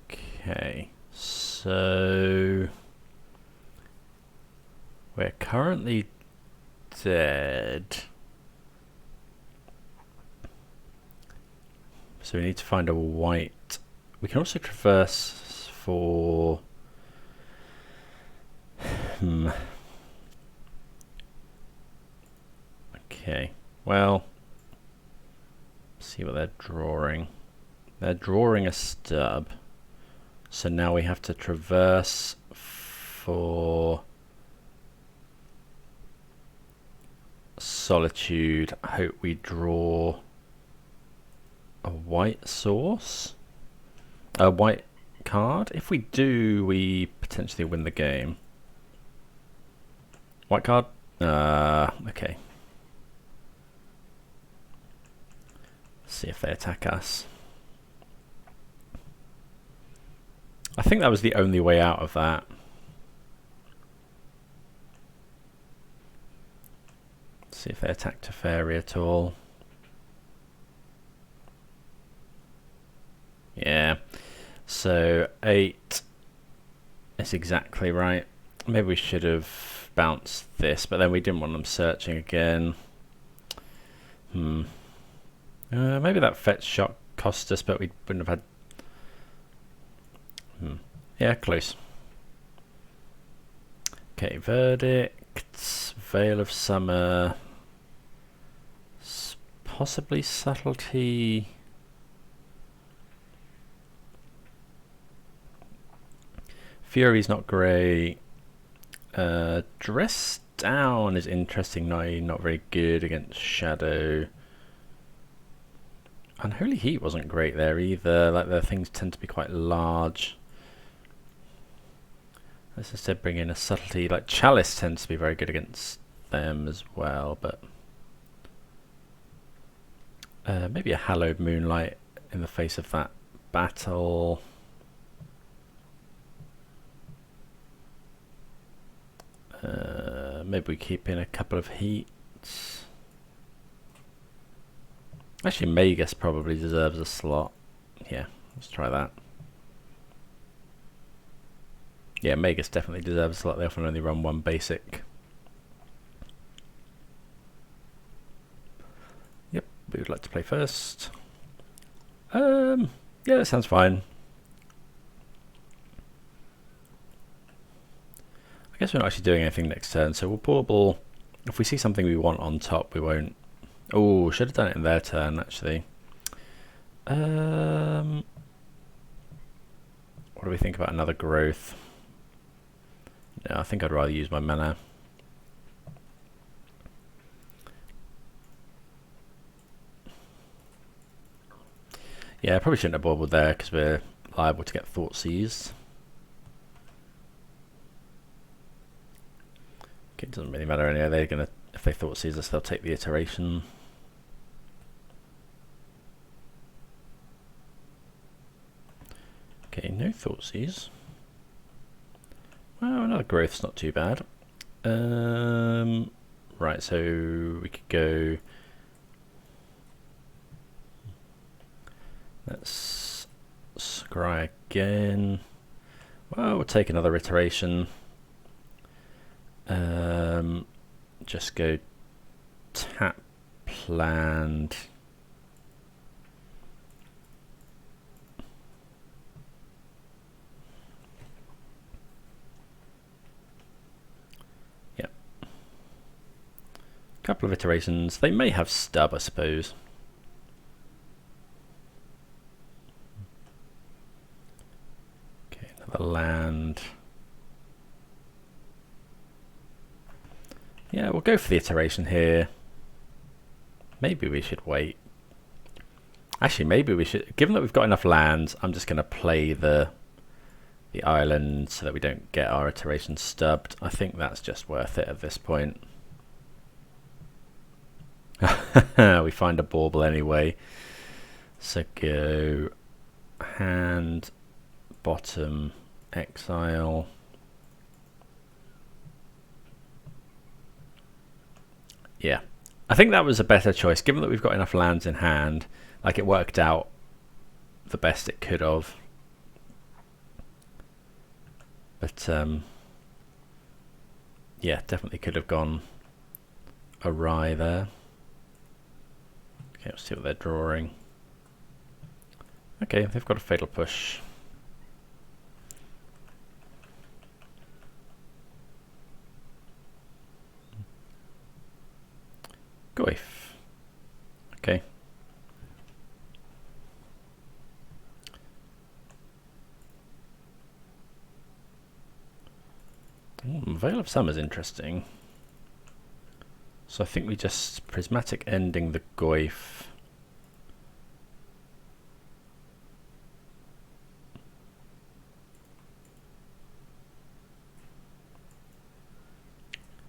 Okay, so we're currently dead. So we need to find a white. We can also traverse for... Okay, well, see what they're drawing. They're drawing a stub. So now we have to traverse for Solitude. I hope we draw a white source, a white card. If we do, we potentially win the game. White card? Okay. Let's see if they attack us. I think that was the only way out of that. Let's see if they attack Teferi at all. Yeah, so 8 is exactly right. Maybe we should have bounced this, but then we didn't want them searching again. Maybe that fetch shot cost us, but we wouldn't have had... Yeah, close. Okay, Verdict, Veil of Summer, possibly Subtlety... Fury's not great. Dressed down is interesting. Not very good against Shadow. Unholy Heat wasn't great there either. Like, their things tend to be quite large. Let's instead bring in a subtlety. Like, Chalice tends to be very good against them as well, but maybe a Hallowed Moonlight in the face of that battle. Maybe we keep in a couple of heats. Actually, Magus probably deserves a slot. Yeah, let's try that. Yeah, Magus definitely deserves a slot. They often only run one basic. Yep, we would like to play first. Yeah, that sounds fine. I guess we're not actually doing anything next turn, so we'll bauble. If we see something we want on top, we won't. Oh, should have done it in their turn, actually. What do we think about another growth? No, I think I'd rather use my mana. Yeah, I probably shouldn't have baubled there because we're liable to get Thoughtseize. Okay, it doesn't really matter anyway. They're gonna, if they Thoughtseize us, they'll take the iteration. Okay, no Thoughtseize. Well, another growth's not too bad. Right, so we could go. Let's scry again. Well, we'll take another iteration. Just go tap land. Yep. Couple of iterations. They may have stub, I suppose. Okay, another land. Yeah, we'll go for the iteration here. Maybe we should wait. Actually, maybe we should. Given that we've got enough lands, I'm just going to play the island so that we don't get our iteration stubbed. I think that's just worth it at this point. We find a bauble anyway. So go hand, bottom, exile. Yeah, I think that was a better choice, given that we've got enough lands in hand. Like, it worked out the best it could have. But yeah, definitely could have gone awry there. Okay, let's see what they're drawing. Okay, they've got a Fatal Push. Goif. Okay. Veil of Summer's interesting. So I think we just Prismatic Ending the Goif.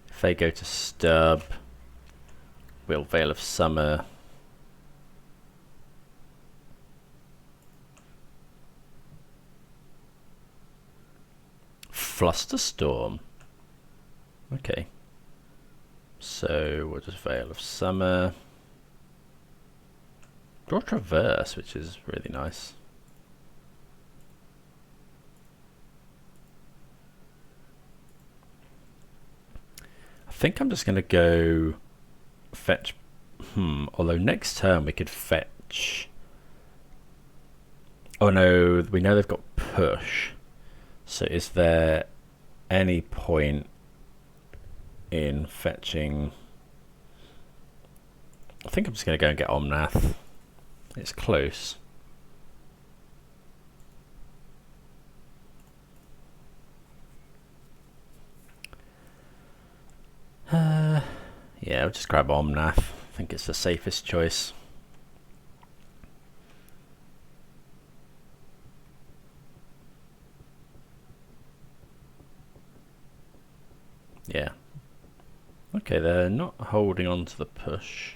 If they go to stub, we'll Veil of Summer. Flusterstorm. Okay. So we'll just Veil of Summer. Draw Traverse, which is really nice. I think I'm just going to go fetch. Although next turn we could fetch. Oh no, we know they've got push. So is there any point in fetching? I think I'm just going to go and get Omnath. It's close. Yeah, I'll just grab Omnath. I think it's the safest choice. Yeah. Okay, they're not holding on to the push.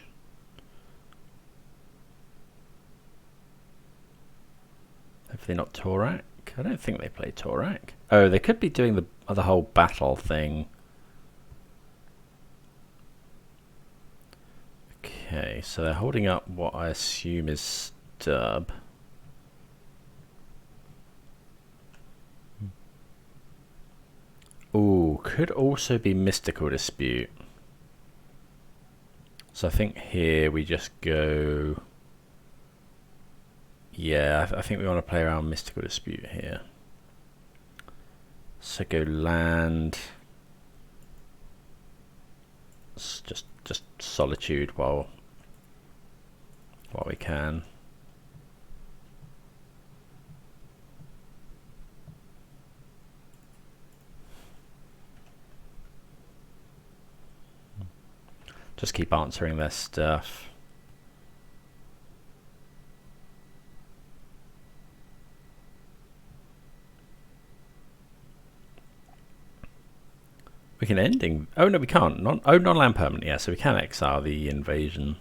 Hopefully not Torak. I don't think they play Torak. Oh, they could be doing the whole battle thing. Okay, so they're holding up what I assume is Stub. Ooh, could also be Mystical Dispute. So I think here we just go... Yeah, I think we want to play around Mystical Dispute here. So go land. It's just Solitude while we can. Just keep answering their stuff. We can ending. Oh no, we can't. Non-land permanent. Yeah, so we can exile the invasion.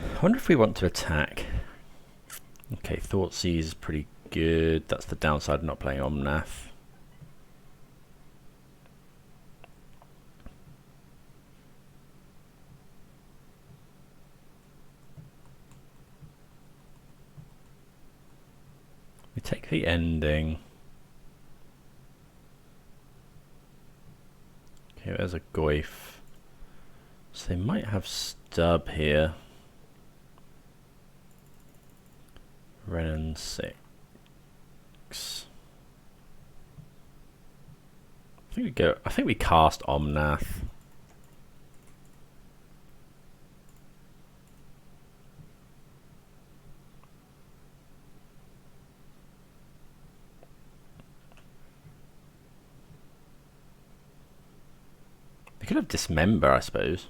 I wonder if we want to attack. Okay, Thoughtseize is pretty good. That's the downside of not playing Omnath. We take the ending. Okay, there's a Goyf. So they might have Stub here. Renin 6. I think we cast Omnath. They could have Dismember, I suppose.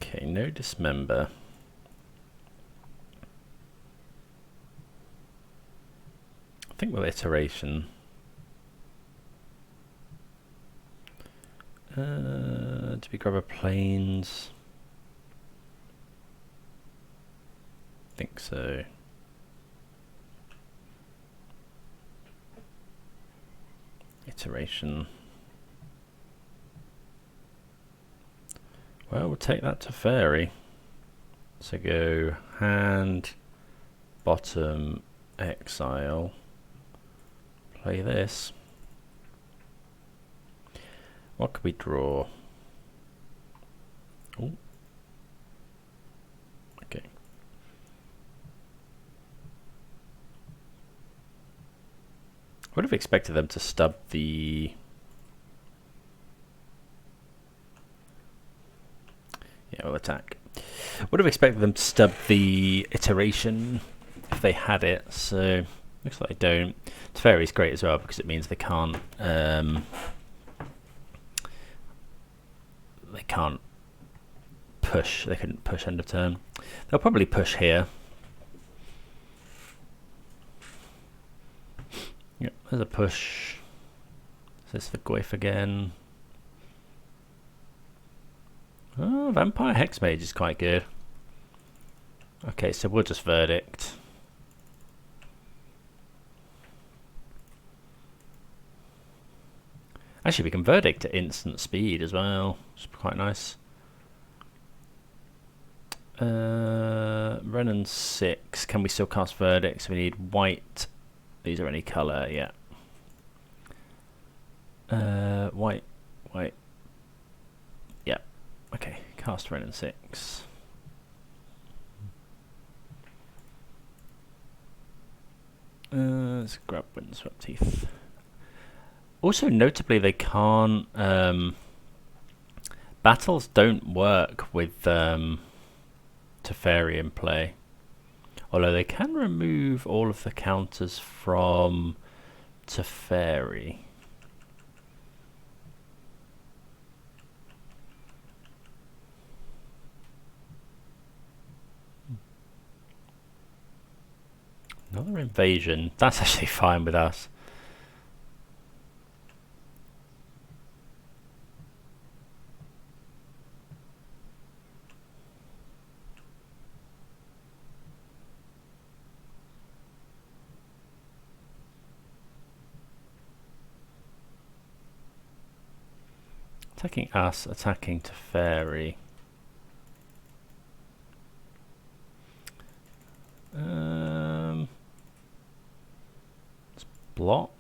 Okay, no Dismember. I think we'll Iteration. Do we grab a Plains? I think so. Iteration. Well, we'll take that to Fairy. So go hand, bottom, exile. Play this. What could we draw? Ooh. Okay. Would have expected them to stub the... Yeah, we'll attack. Would have expected them to stub the Iteration if they had it, so looks like they don't. It's Fairy's great as well because it means they can't push. They couldn't push end of turn. They'll probably push here. Yep, there's a push. Is this the Goyf again? Oh, Vampire Hexmage is quite good. Okay, so we'll just Verdict. Actually, we can Verdict at instant speed as well. It's quite nice. Renin 6. Can we still cast Verdict? So we need white. These are any colour, yeah. White. Yeah. Okay, cast Renin 6. Let's grab Windswept Teeth. Also, notably, they can't battles don't work with Teferi in play. Although they can remove all of the counters from Teferi. Another invasion. That's actually fine with us. Attacking us, attacking Teferi. Let's block.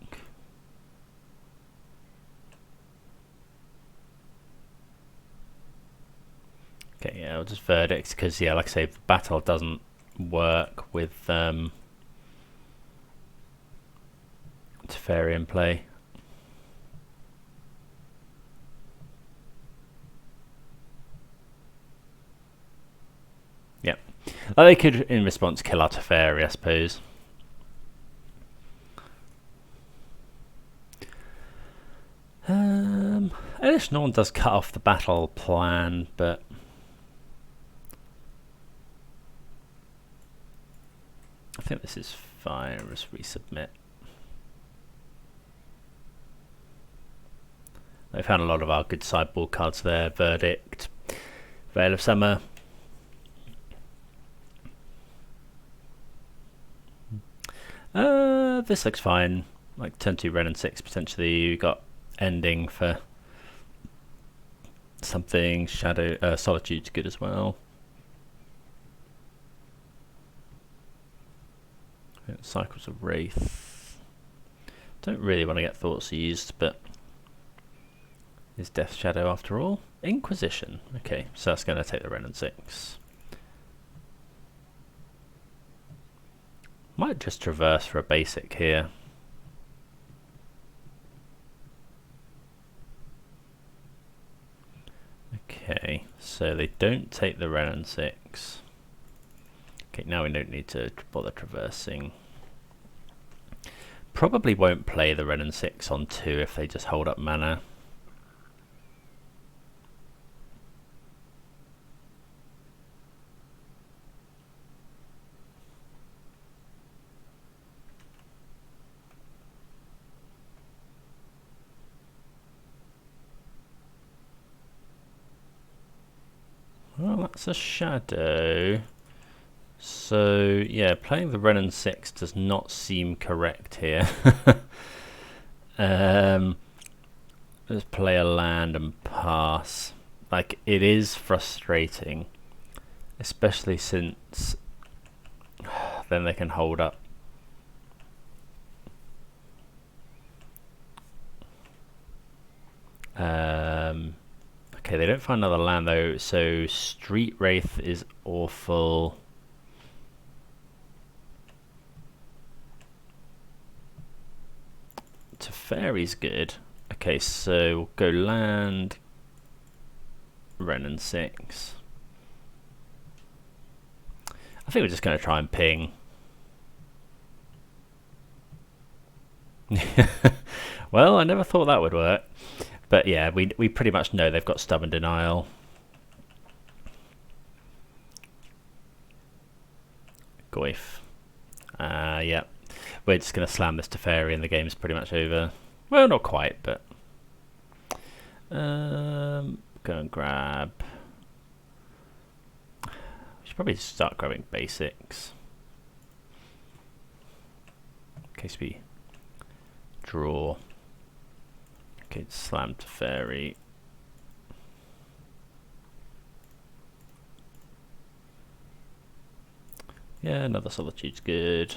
Okay, yeah, I'll just verdict because, yeah, like I say, the battle doesn't work with Teferi in play. Yeah, they could, in response, kill our Teferi, I suppose. Elish Norn does cut off the battle plan, but I think this is fine. Just resubmit. They found a lot of our good sideboard cards there. Verdict, Veil of Summer. This looks fine. Like turn 2 Ren and 6 potentially. You got ending for something. Shadow Solitude's good as well. Cycles of Wraith. Don't really want to get Thoughts used, but is Death Shadow after all. Inquisition. Okay, so that's going to take the Ren and 6. Might just traverse for a basic here. Okay, so they don't take the Ren and 6. Okay, now we don't need to bother traversing. Probably won't play the Ren and 6 on 2 if they just hold up mana. Well, that's a shadow. So, yeah, playing the Ren and 6 does not seem correct here. Let's play a land and pass. Like, it is frustrating. Especially since then they can hold up. Okay, they don't find another land though, so Street Wraith is awful. Teferi's good. Okay, so we'll go land, Ren and 6. I think we're just going to try and ping. Well, I never thought that would work. But yeah, we pretty much know they've got Stubborn Denial. Goif. Yeah. We're just going to slam this Teferi and the game's pretty much over. Well, not quite, but... go and grab... We should probably start grabbing basics. In case we draw. Okay, slam Teferi. Yeah, another Solitude's good.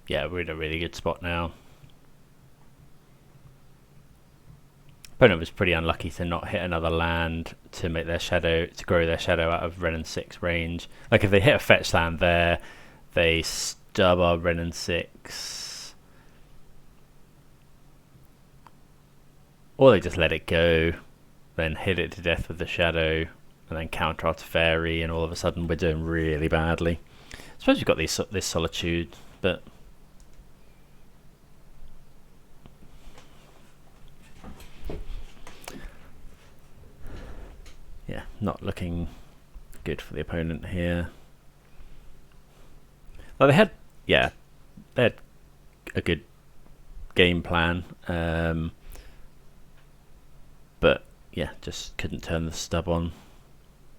Yeah, we're in a really good spot now. Opponent was pretty unlucky to not hit another land to make their shadow, to grow their shadow out of Ren and 6 range. Like if they hit a fetch land there, they stub our Ren and 6, or they just let it go, then hit it to death with the shadow, and then counter our Teferi, and all of a sudden we're doing really badly. I suppose we've got this Solitude, but yeah, not looking good for the opponent here. Well, they had a good game plan, but yeah, just couldn't turn the stub on.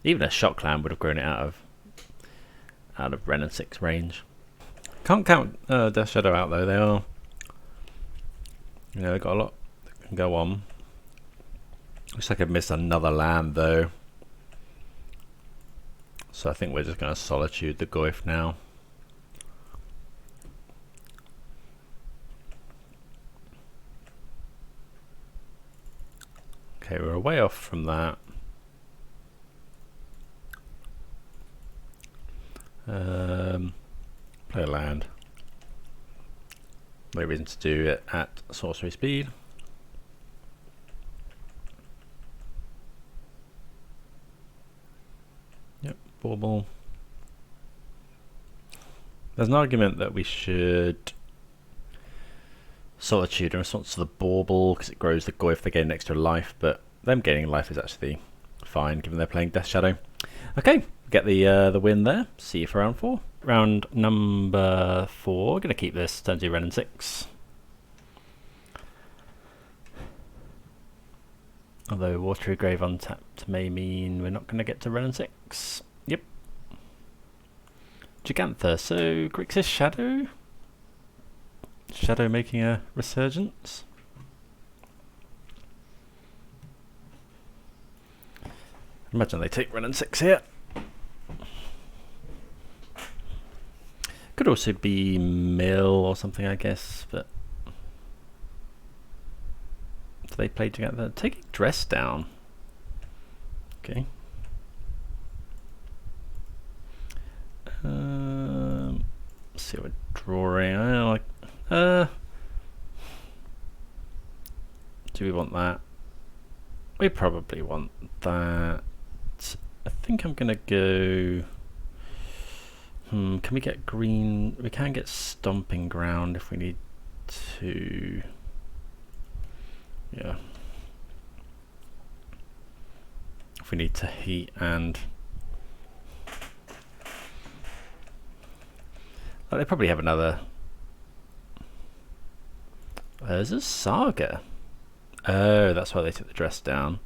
Even a shock clan would have grown it out of Ren and 6 range. Can't count Death Shadow out though. They are, they've got a lot that can go on. Looks like I've missed another land though, so I think we're just going to Solitude the Goyf now. Okay, we're a way off from that. Play a land. No reason to do it at sorcery speed. Yep, bauble. There's an argument that we should Solitude in response to the bauble because it grows the Goyf they gain an extra life, but them gaining life is actually fine given they're playing Death Shadow. Okay, get the win there. See you for round 4. Round number 4. Gonna keep this turn 2 Ren and 6. Although Watery Grave untapped may mean we're not gonna get to Ren and 6. Yep. Gigantha. So Grixis Shadow. Shadow making a resurgence. Imagine they take Ren and 6 here. Could also be Mill or something, I guess, but do they play together? Taking Dress down. Okay. Let's see what we're drawing. Do we want that? We probably want that. I think I'm gonna go. Can we get green? We can get Stomping Ground if we need to. Yeah. If we need to heat and. Oh, they probably have another. There's a Saga. Oh, that's why they took the dress down.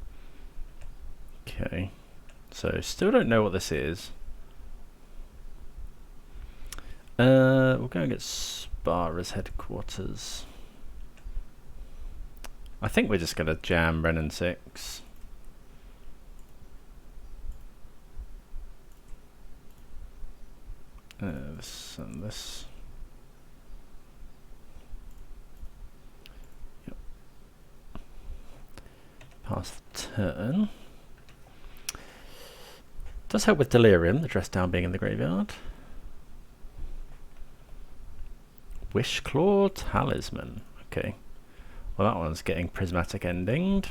Okay. So, still don't know what this is. We'll go and get Spara's headquarters. I think we're just going to jam Ren and 6. This and this. Yep. Pass the turn. Does help with Delirium, the dress down being in the graveyard. Wishclaw Talisman. Okay. Well, that one's getting prismatic endinged.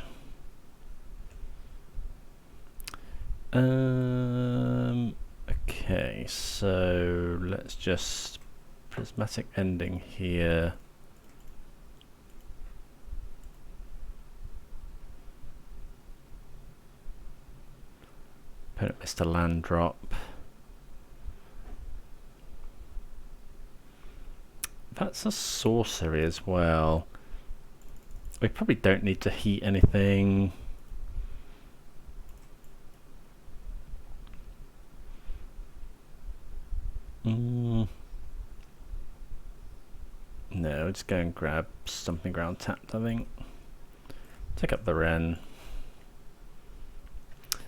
Okay, so let's just prismatic ending here. Opponent missed a land drop. That's a sorcery as well. We probably don't need to heat anything. No, just go and grab Stomping Ground tapped, I think. Take up the Ren.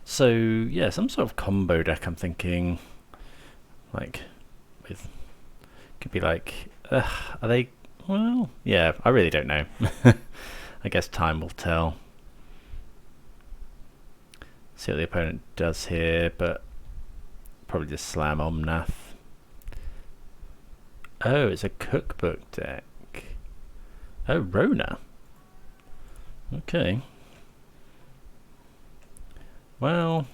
So, yeah, some sort of combo deck I'm thinking. Like, with... Could be like... are they... Well, yeah, I really don't know. I guess time will tell. See what the opponent does here, but probably just slam Omnath. Oh, it's a cookbook deck. Oh, Rona. Okay. Well,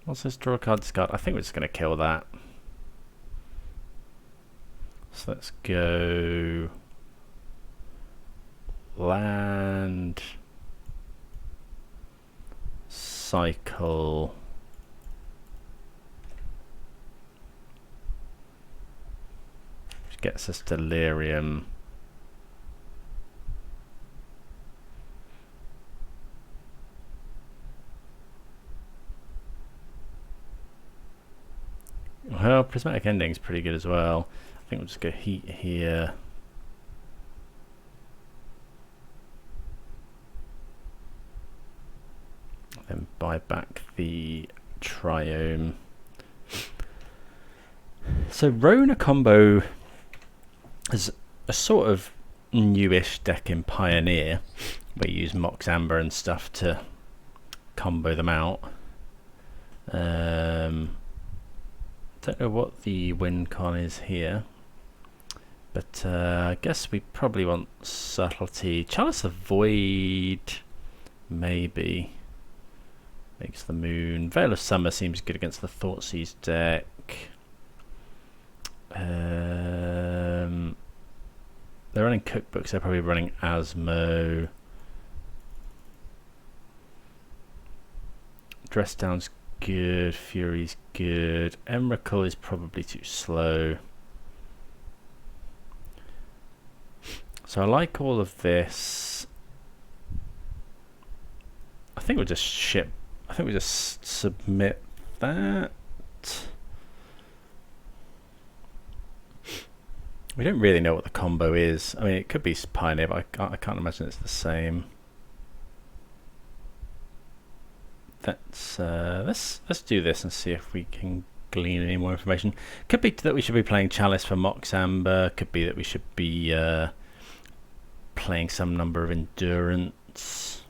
what's this draw card discard? I think we're just going to kill that. So let's go land, cycle, which gets us delirium. Well, prismatic ending is pretty good as well. I think we'll just go heat here. Then buy back the triome. So Rona combo is a sort of newish deck in Pioneer, where you use Mox Amber and stuff to combo them out. Don't know what the win con is here, but I guess we probably want subtlety. Chalice of Void, maybe. Makes the moon. Veil of Summer seems good against the Thoughtseize deck. They're running cookbooks, they're probably running Asmo. Dress Down's good, Fury's good. Emrakul is probably too slow. So I like all of this. I think we'll just ship. I think we just submit that. We don't really know what the combo is. I mean, it could be Pioneer, but I can't imagine it's the same. Let's do this and see if we can glean any more information. Could be that we should be playing Chalice for Mox Amber. Could be that we should be playing some number of Endurance.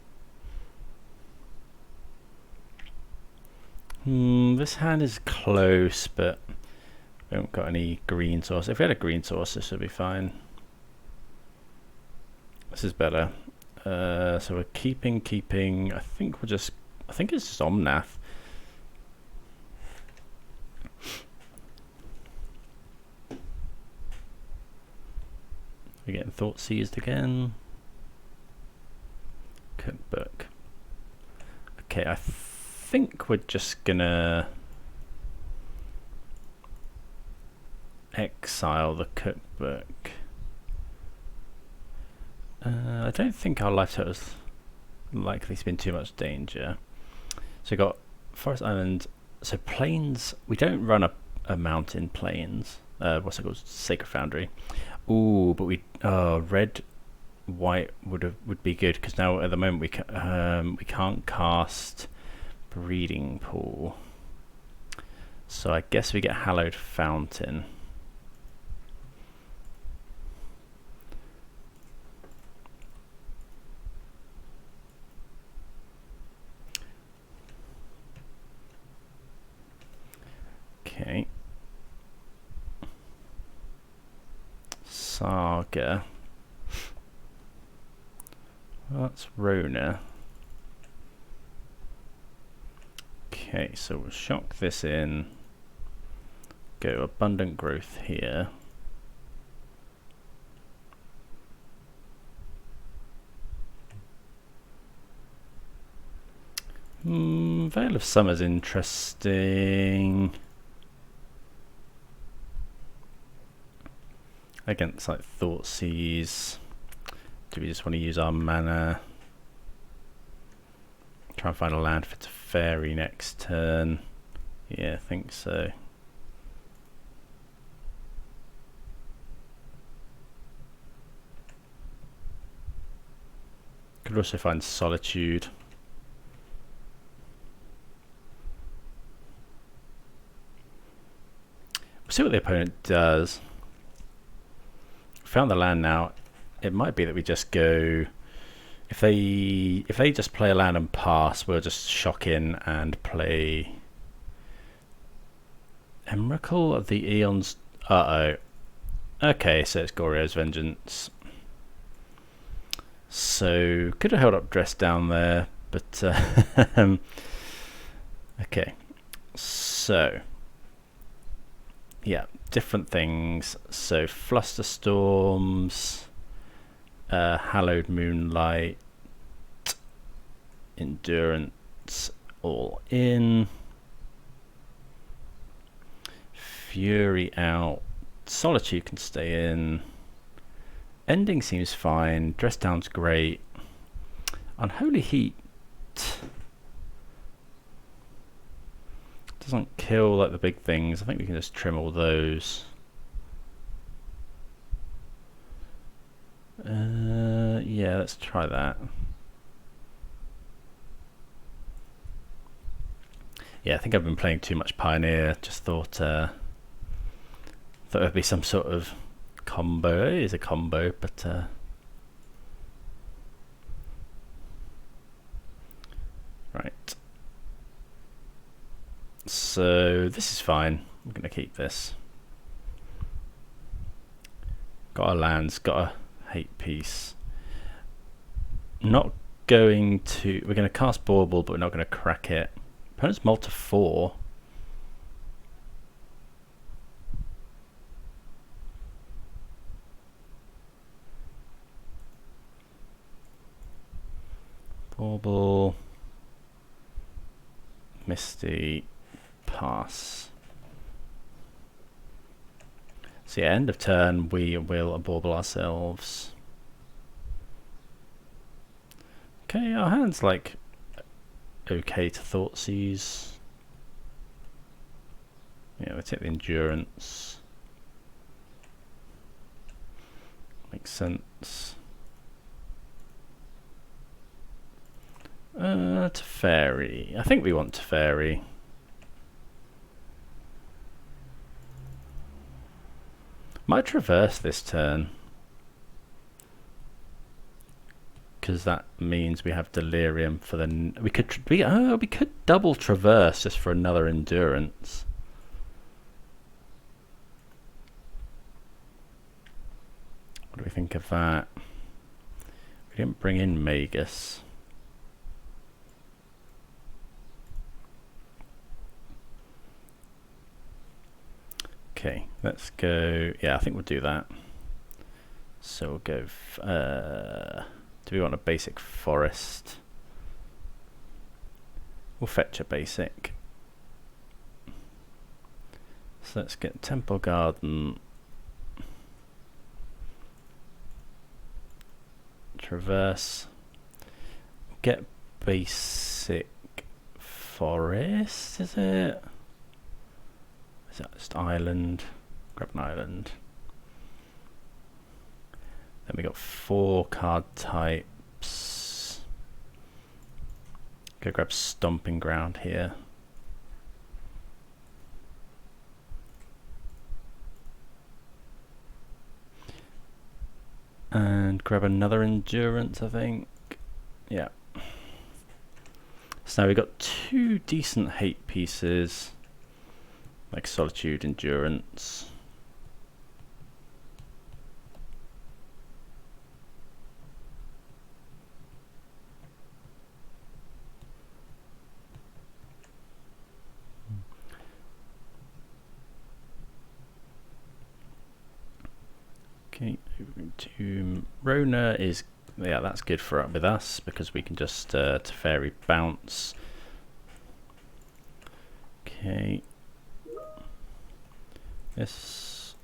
This hand is close, but we haven't got any green source. If we had a green source, this would be fine. This is better. So we're keeping. I think it's just Omnath. We're getting Thoughtseized again. Cookbook. Okay, I think we're just gonna exile the cookbook. I don't think our life total is likely to be in too much danger. So we got Forest Island. So plains. We don't run a mountain plains. What's it called? Sacred Foundry. Ooh, but red, white would be good because now at the moment we can't cast Breeding Pool. So I guess we get Hallowed Fountain. Okay. Saga. Well, that's Rona. Okay, so we'll shock this in. Go Abundant Growth here. Veil of Summer's interesting. Against like Thoughtseize. Do we just want to use our mana? Try and find a land for Teferi next turn. Yeah, I think so. Could also find Solitude. We'll see what the opponent does. Found the land now. It might be that we just go If they just play a land and pass, we'll just shock in and play Emrakul of the Eons. Okay, so it's Goryo's Vengeance. So could have held up Dress down there, but okay. So yeah, different things. So Flusterstorms, Hallowed Moonlight, Endurance, all in. Fury out. Solitude can stay in. Ending seems fine. Dress down's great. Unholy Heat doesn't kill like the big things. I think we can just trim all those. Yeah, let's try that. Yeah, I think I've been playing too much Pioneer. Just thought it would be some sort of combo. It is a combo, but right. So this is fine. I'm gonna keep this. Got our lands. Got a hate piece. Not going to. We're gonna cast Bauble, but we're not gonna crack it. Opponent's mulled to 4. Bauble, Misty, pass. So yeah, end of turn we will Bauble ourselves. Okay, our hand's like okay to Thoughtseize. Yeah, we'll take the Endurance. Makes sense. Teferi. I think we want Teferi. Might traverse this turn, because that means we have Delirium for the. We could double traverse just for another Endurance. What do we think of that? We didn't bring in Magus. Okay, let's go. Yeah, I think we'll do that. So we'll go. Do we want a basic forest? We'll fetch a basic. So let's get Temple Garden. Traverse. Get basic forest, is it? Is that just island? Grab an island. Then we got 4 card types. Go grab Stomping Ground here. And grab another Endurance, I think. Yeah. So now we've got 2 decent hate pieces. Like Solitude, Endurance. Okay, moving to Rona is, yeah, that's good for with us because we can just Teferi bounce. Okay. This.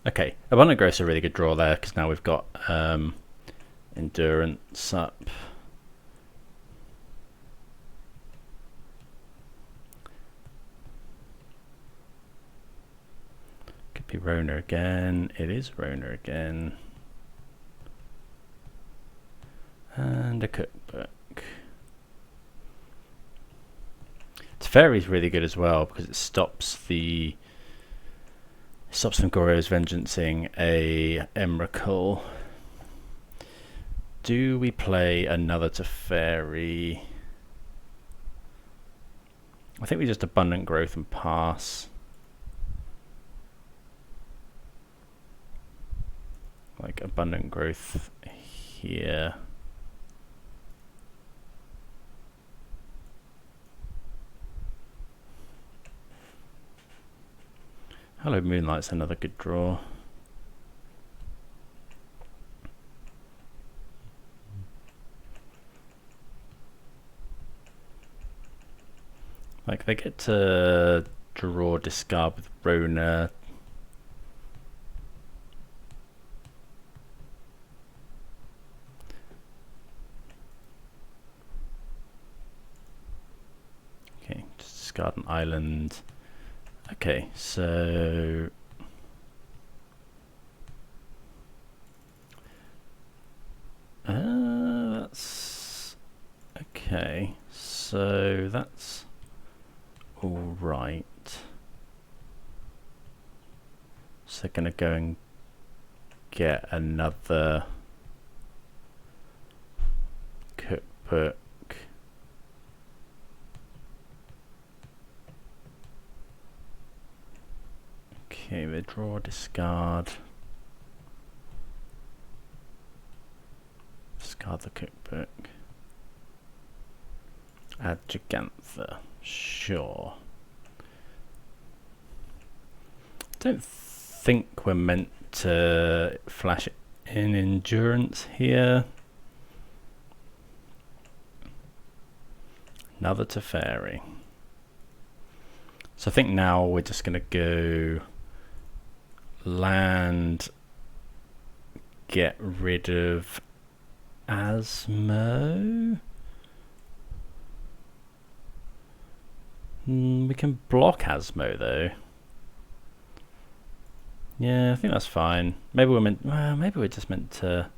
Okay, Abundant Growth's a really good draw there because now we've got Endurance up. Could be Rona again. It is Rona again. And a cookbook. Teferi's really good as well because it stops the Stops from Goryo's vengeancing a Emrakul. Do we play another Teferi? I think we just Abundant Growth and pass. Like Abundant Growth here. Hello Moonlight's another good draw. Like they get to draw discard with Rona. Okay, just discard an island. Okay, so that's okay. So that's all right. So they're gonna go and get another cookbook. Okay, they draw, discard. Discard the cookbook. Add Gigantha. Sure. Don't think we're meant to flash in endurance here. Another Teferi. So I think now we're just going to go land, get rid of Asmo. We can block Asmo though. Yeah, I think that's fine. Maybe we're meant. Maybe we're just meant to.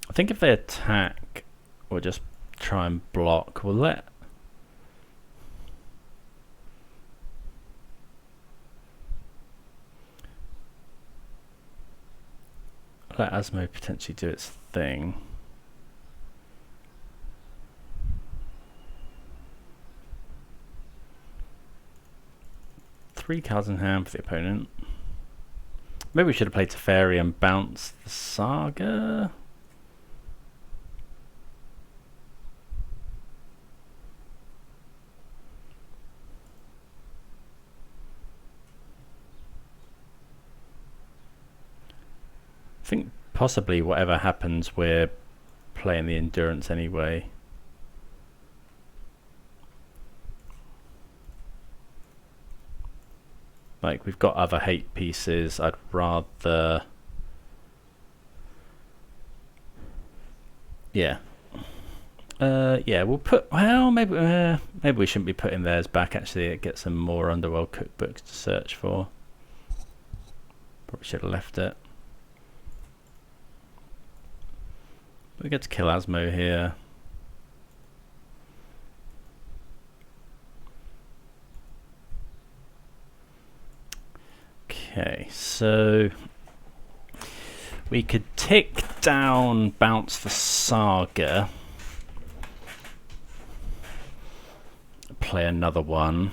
I think if they attack, we'll just try and block. We'll let Asmo potentially do its thing. Three cards in hand for the opponent. Maybe we should have played Teferi and bounced the Saga. I think possibly whatever happens, we're playing the endurance anyway. Like, we've got other hate pieces. I'd rather... Yeah. Yeah, we'll put... Well, maybe we shouldn't be putting theirs back. Actually, it gets some more Underworld cookbooks to search for. Probably should have left it. We get to kill Asmo here. Okay, so we could tick down, bounce the Saga, play another one.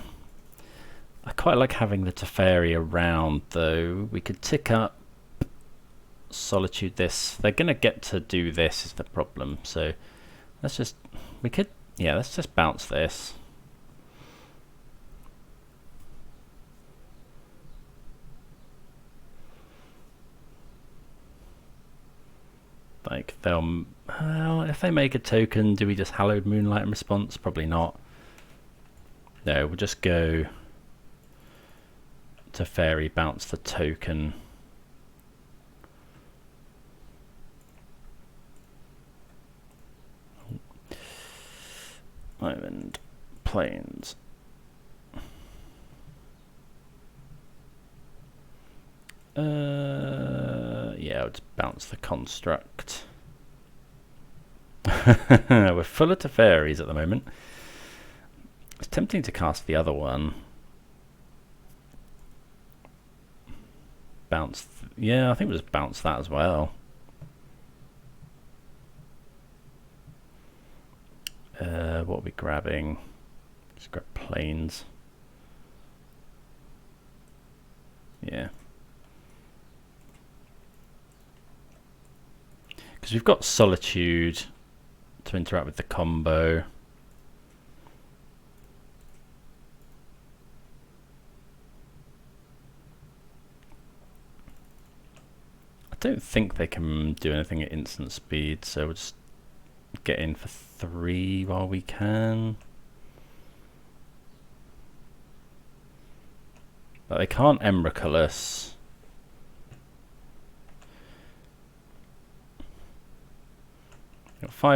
I quite like having the Teferi around though. We could tick up Solitude this. They're gonna get to do this is the problem, so let's just let's just bounce this. Like they'll well, if they make a token, do we just Hallowed Moonlight in response? Probably not. No, we'll just go Teferi, bounce the token. Island Plains. Yeah, I'll just bounce the construct. We're full of Teferis at the moment. It's tempting to cast the other one. Bounce. Yeah, I think we'll just bounce that as well. What are we grabbing? Just grab planes. Yeah. Because we've got Solitude to interact with the combo. I don't think they can do anything at instant speed, so we'll just get in for 3 while we can. But they can't Emrakul us.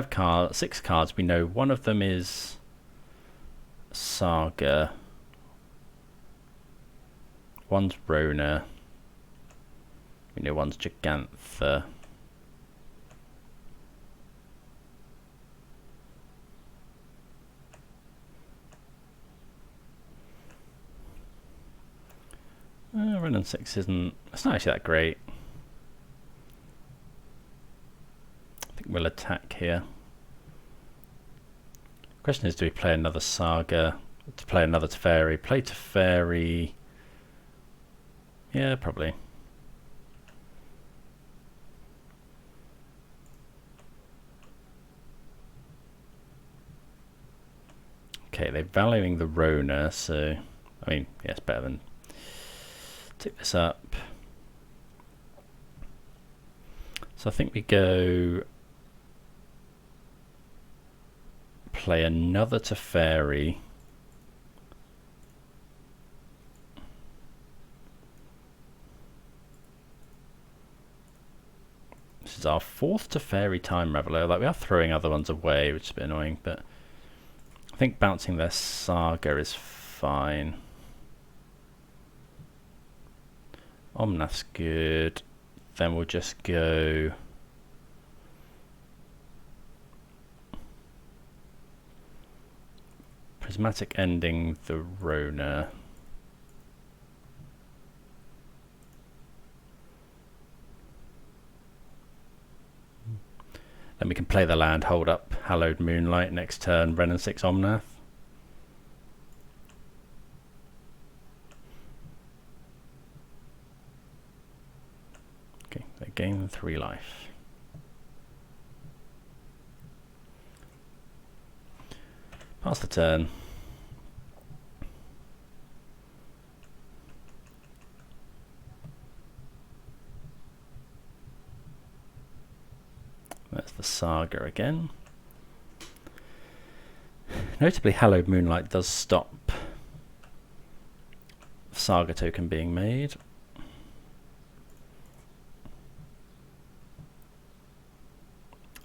Got 6 cards. We know one of them is Saga. One's Rona. We know one's Gigantha. Run and 6 isn't. It's not actually that great. I think we'll attack here. Question is, do we play another Saga? To play another Teferi? Play Teferi. Yeah, probably. Okay, they're valuing the Rona, so I mean, yeah, it's better than. Tick this up. So I think we go play another Teferi. This is our 4th Teferi Time Raveler. Like, we are throwing other ones away, which is a bit annoying, but I think bouncing their Saga is fine. Omnath's good. Then we'll just go Prismatic ending the Rona. Then we can play the land, hold up Hallowed Moonlight next turn, Ren and 6 Omnath. Okay, they gain 3 life. Pass the turn. That's the Saga again. Notably, Hallowed Moonlight does stop Saga token being made.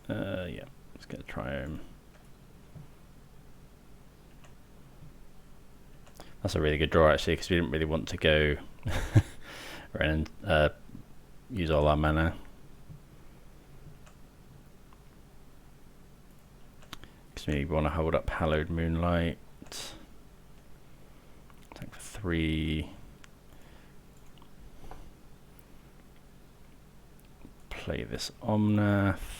Yeah, let's get a Triome. That's a really good draw actually, because we didn't really want to go and use all our mana. Because we want to hold up Hallowed Moonlight. Attack for 3. Play this Omnath.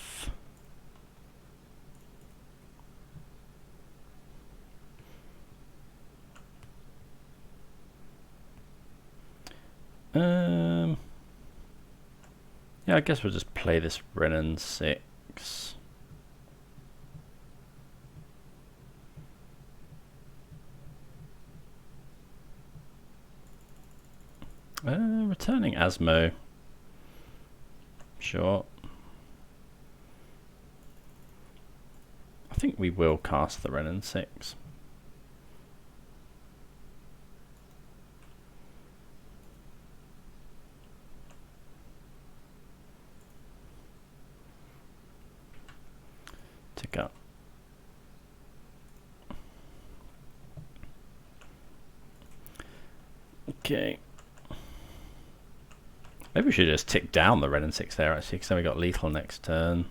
Yeah, I guess we'll just play this Ren and 6. Returning Asmo. Sure. I think we will cast the Ren and 6. Tick up. Okay. Maybe we should just tick down the Ren and 6 there actually, because then we got lethal next turn.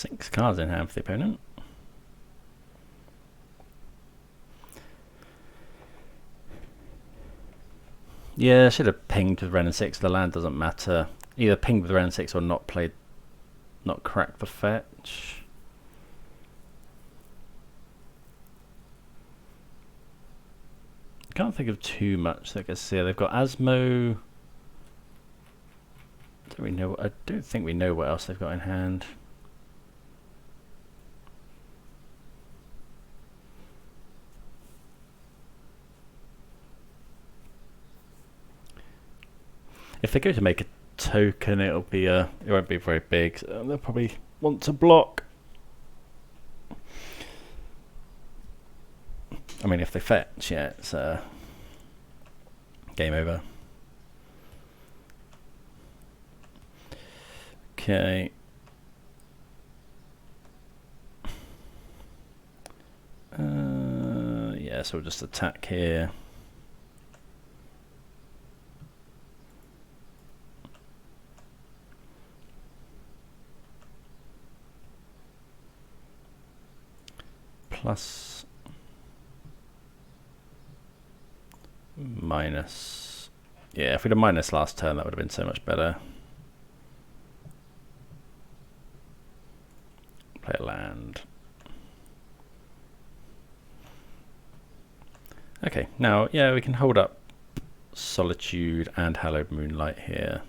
6 cards in hand for the opponent. Yeah, I should have pinged with Ren and 6. The land doesn't matter. Either pinged with Ren and 6 or not cracked the fetch. Can't think of too much that I can see. They've got Asmo. I don't think we know what else they've got in hand. If they go to make a token, it won't be very big. So they'll probably want to block. I mean, if they fetch, yeah, it's game over. Okay. Yeah, so we'll just attack here. Plus, minus. Yeah, if we'd have minus last turn, that would have been so much better. Play a land. Okay, now, yeah, we can hold up Solitude and Hallowed Moonlight here.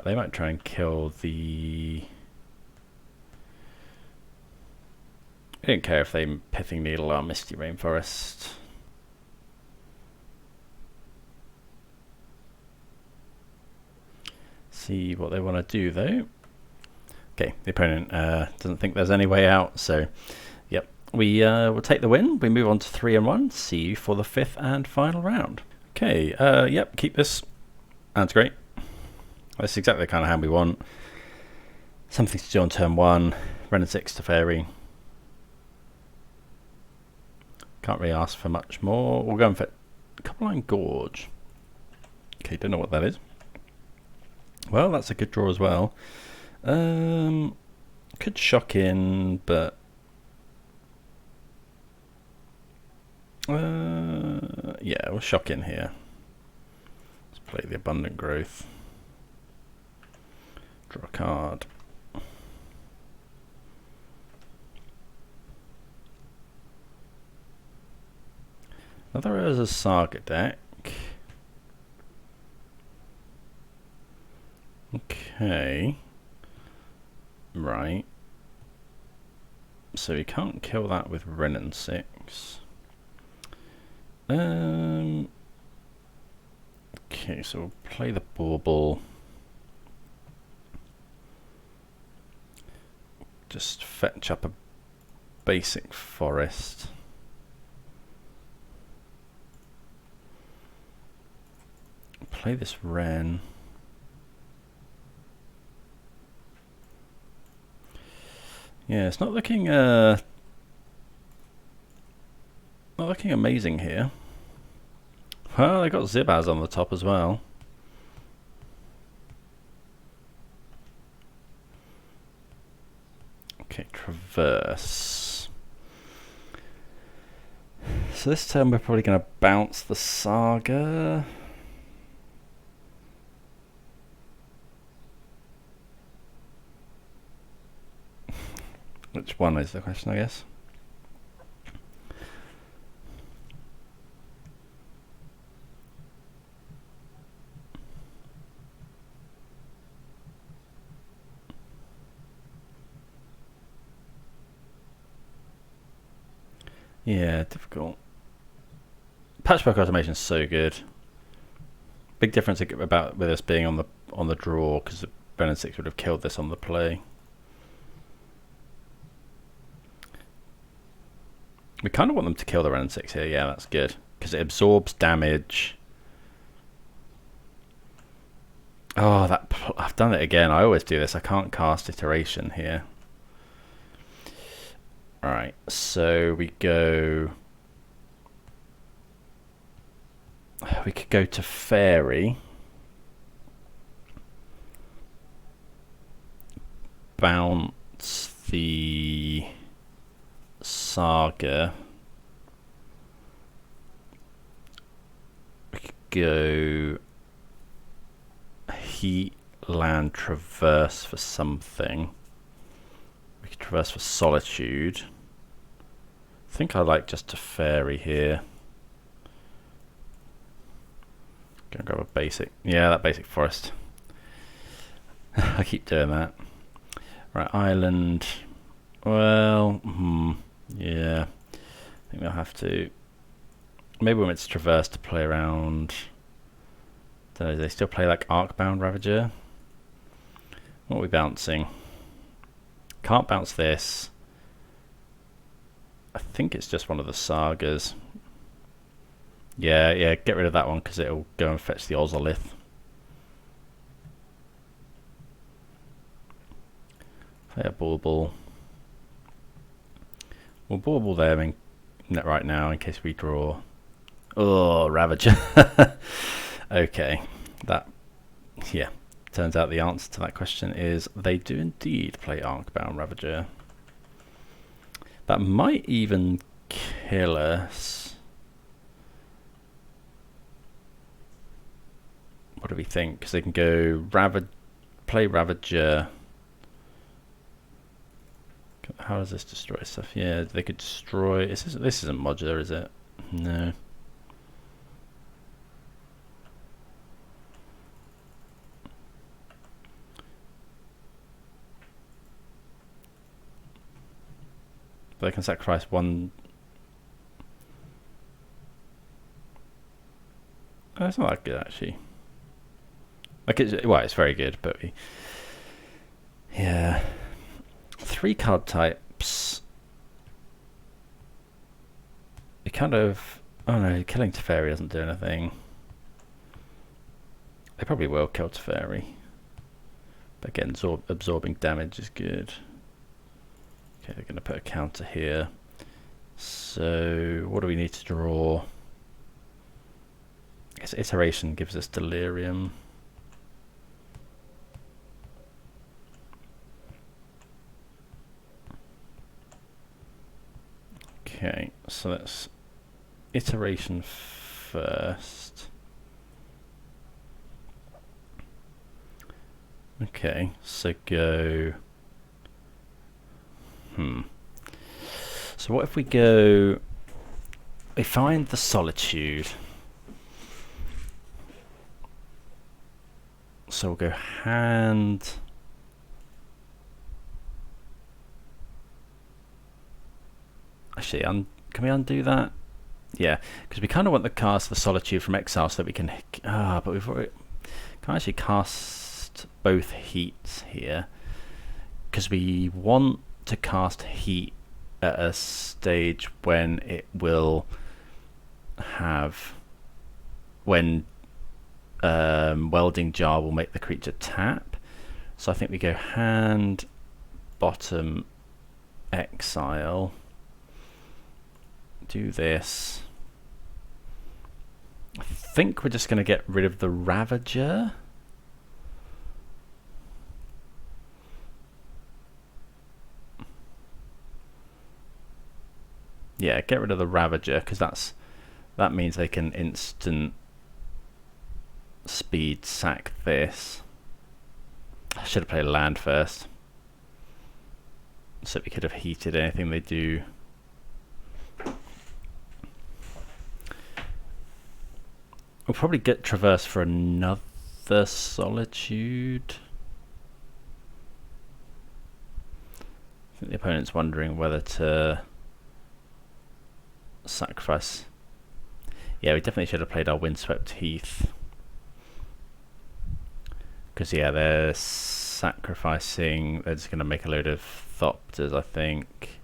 They might try and kill the... I don't care if they Pithing Needle or Misty Rainforest. See what they want to do though. Okay, the opponent doesn't think there's any way out, so yep, we will take the win. We move on to 3-1. See you for the 5th and final round. Okay, yep, keep this. That's great. That's exactly the kind of hand we want. Something to do on turn 1. Ren and 6 to Fairy. Can't really ask for much more. We'll go and fit Couple Line Gorge. Okay, don't know what that is. Well, that's a good draw as well. Could shock in, but yeah, we'll shock in here. Let's play the Abundant Growth. Draw a card. Another Urza Saga deck. Okay. Right. So we can't kill that with Ren and 6. Okay, so we'll play the Bauble. Just fetch up a basic forest. Play this Ren. Yeah, it's not looking amazing here. Well, they got Zibaz on the top as well. Okay, Traverse. So this turn we're probably going to bounce the Saga. Which one is the question, I guess? Yeah, difficult. Patchwork Automation is so good. Big difference about with us being on the draw, because Ren and 6 would have killed this on the play. We kind of want them to kill the Ren and 6 here. Yeah, that's good, because it absorbs damage. Oh, I've done it again. I always do this. I can't cast Iteration here. Alright, so we go we could go to Fairy, bounce the Saga, we could go Heat, Land, Traverse for something. We could Traverse for Solitude. I think I like just to Fairy here. Gonna grab a basic. Yeah, that basic forest. I keep doing that. Right, island. Well, yeah. I think they'll have to. Maybe when it's Traverse to play around. Don't know, do they still play like Arcbound Ravager? What are we bouncing? Can't bounce this. I think it's just one of the Sagas. Yeah, get rid of that one because it'll go and fetch the Ozolith. Play a Bauble. We'll Bauble there right now in case we draw. Oh, Ravager. Okay, yeah. Turns out the answer to that question is they do indeed play Arcbound Ravager. That might even kill us. What do we think? Because they can go play Ravager. How does this destroy stuff? Yeah, they could destroy. This isn't modular, is it? No. But they can sacrifice one. Oh, it's not that good actually. Like it's very good, but yeah. 3 card types. It kind of. Oh no, killing Teferi doesn't do anything. They probably will kill Teferi. But again, absorbing damage is good. Okay, they're going to put a counter here. So, what do we need to draw? I guess Iteration gives us Delirium. Okay, so that's Iteration first. Okay, so go. So what if we go? We find the Solitude. So we'll go hand. Actually, can we undo that? Yeah, because we kind of want to cast the Solitude from exile so that we can. But we've already can't actually cast both heats here because we want to cast heat at a stage when it will have Welding Jar will make the creature tap. So I think we go hand, bottom, exile. Do this. I think we're just going to get rid of the Ravager. Yeah, get rid of the Ravager because that means they can instant speed sack this. I should have played land first, so we could have heated anything they do. We'll probably get Traverse for another Solitude. I think the opponent's wondering whether to sacrifice. Yeah, we definitely should have played our Windswept Heath. Because, yeah, they're sacrificing. They're just going to make a load of Thopters, I think.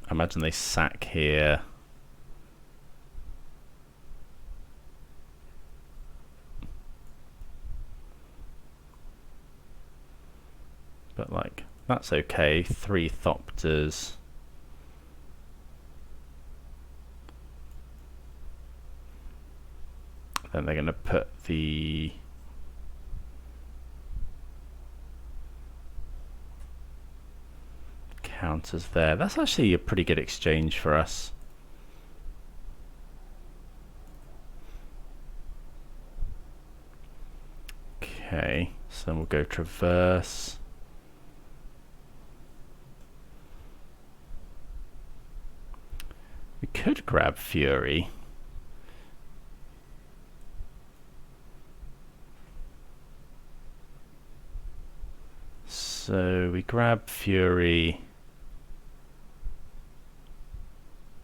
I imagine they sack here. but like that's okay. 3 Thopters. Then they're going to put the counters there. That's actually a pretty good exchange for us. Okay, so we'll go traverse. We could grab Fury. So we grab Fury.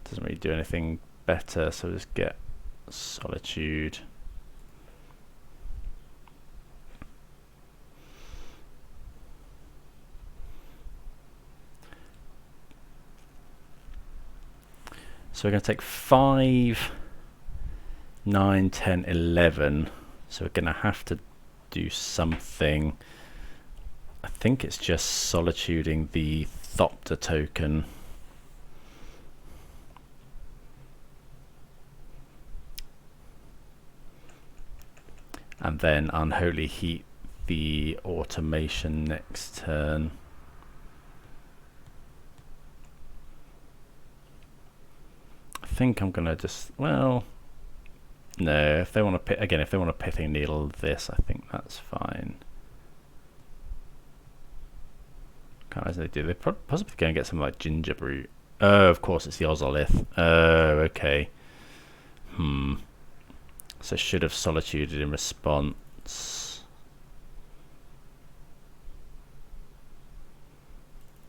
Doesn't really do anything better, so we'll just get Solitude. So we're going to take 5, 9, 10, 11. So we're going to have to do something. I think it's just solituding the Thopter token. And then Unholy Heat the automation next turn. I think I'm gonna just, well, no, if they want to pit again, if they want to Pithing Needle this, I think that's fine. Can't imagine they do. They possibly go and get something like Ginger Brute. Oh, of course, it's the Ozolith. Oh, okay. So should have Solituded in response.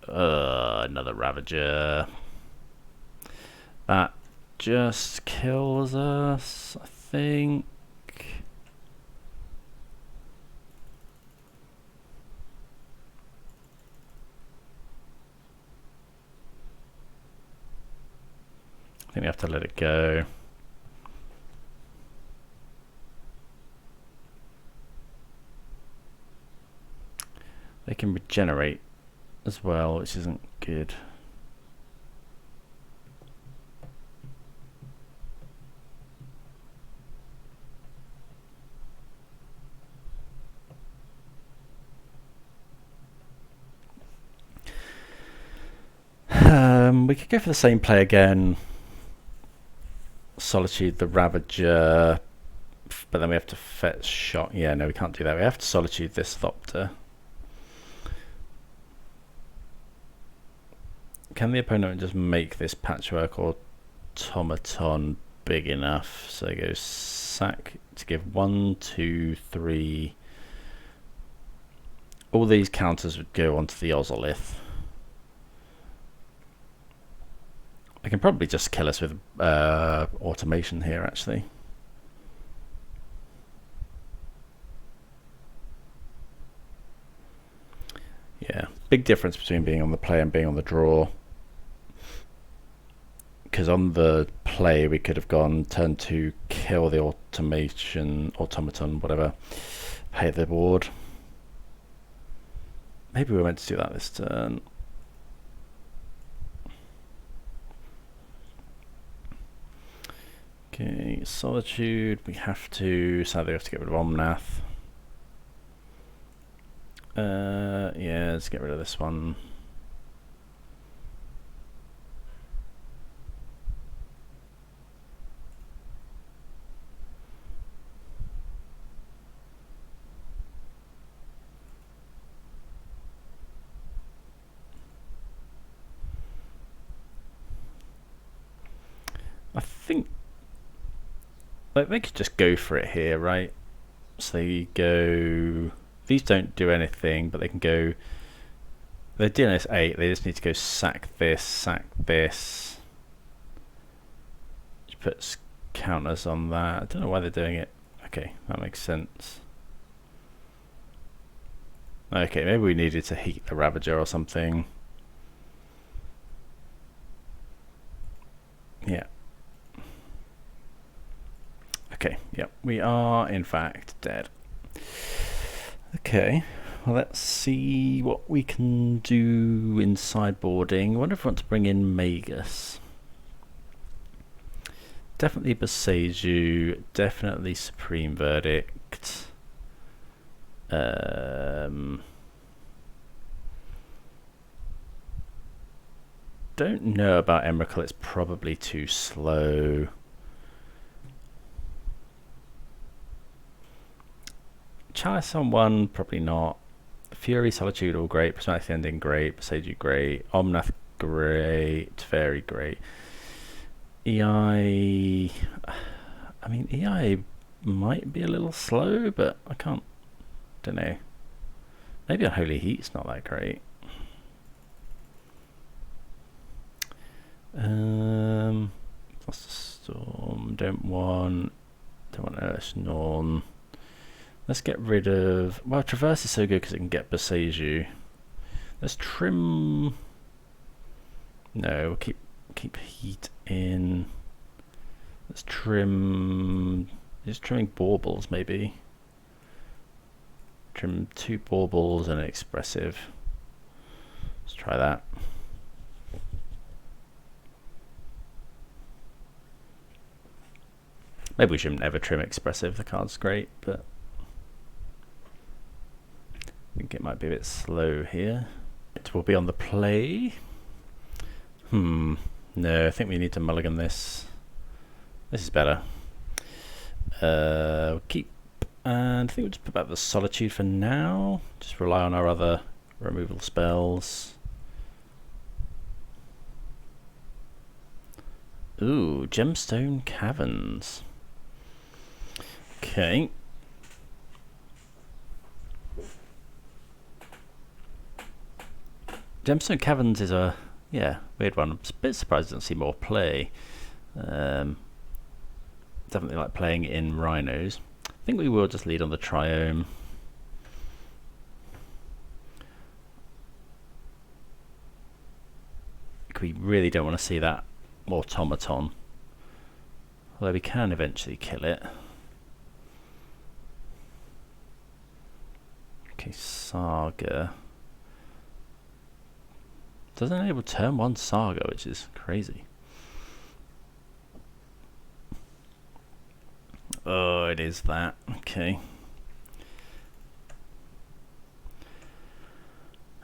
Another Ravager. That just kills us, I think. I think we have to let it go. They can regenerate as well, which isn't good. We could go for the same play again. Solitude the Ravager, but then we have to fetch shot. Yeah, no, we can't do that. We have to Solitude this Thopter. Can the opponent just make this Patchwork Automaton big enough? So it goes sack to give 1, 2, 3. All these counters would go onto the Ozolith. I can probably just kill us with automation here, actually. Yeah, big difference between being on the play and being on the draw. Because on the play we could have gone turn 2, kill the automaton, whatever, pay the board. Maybe we were meant to do that this turn. Okay, Solitude, we have to, sadly we have to get rid of Omnath. Yeah, let's get rid of this one. I think like they could just go for it here, right? So they go, these don't do anything, but they can go, they're dealing this 8, they just need to go sack this, which puts counters on that. I don't know why they're doing it. Okay, that makes sense. Okay, maybe we needed to heat the Ravager or something. Yeah. Okay, yep, we are in fact dead. Okay, Well, let's see what we can do in sideboarding. I wonder if I want to bring in Magus. Definitely Boseiju, definitely Supreme Verdict. Don't know about Emrakul, it's probably too slow. Chalice on 1, probably not. Fury, Solitude, all great. Prismatic Ending, great. Boseiju, great. Omnath, great. Very great. EI... I mean, EI might be a little slow, but I can't... don't know. Maybe Unholy Heat's not that great. What's the Storm? Don't want Earth Norn. Let's get rid of... well, Traverse is so good because it can get Boseiju. Let's trim... no, we'll keep Heat in. Let's trim... just trimming Baubles, maybe. Trim 2 Baubles and an Expressive. Let's try that. Maybe we shouldn't ever trim Expressive, the card's great, but I think it might be a bit slow here. It will be on the play. No, I think we need to mulligan this. This is better. We'll keep, and I think we'll just put back the Solitude for now. Just rely on our other removal spells. Ooh, Gemstone Caverns. Okay. Gemstone Caverns is a weird one. I'm a bit surprised I don't see more play. Definitely like playing in Rhinos. I think we will just lead on the Triome. We really don't want to see that Automaton. Although we can eventually kill it. Okay, Saga. Doesn't enable turn 1 Saga, which is crazy. Oh, it is that. Okay.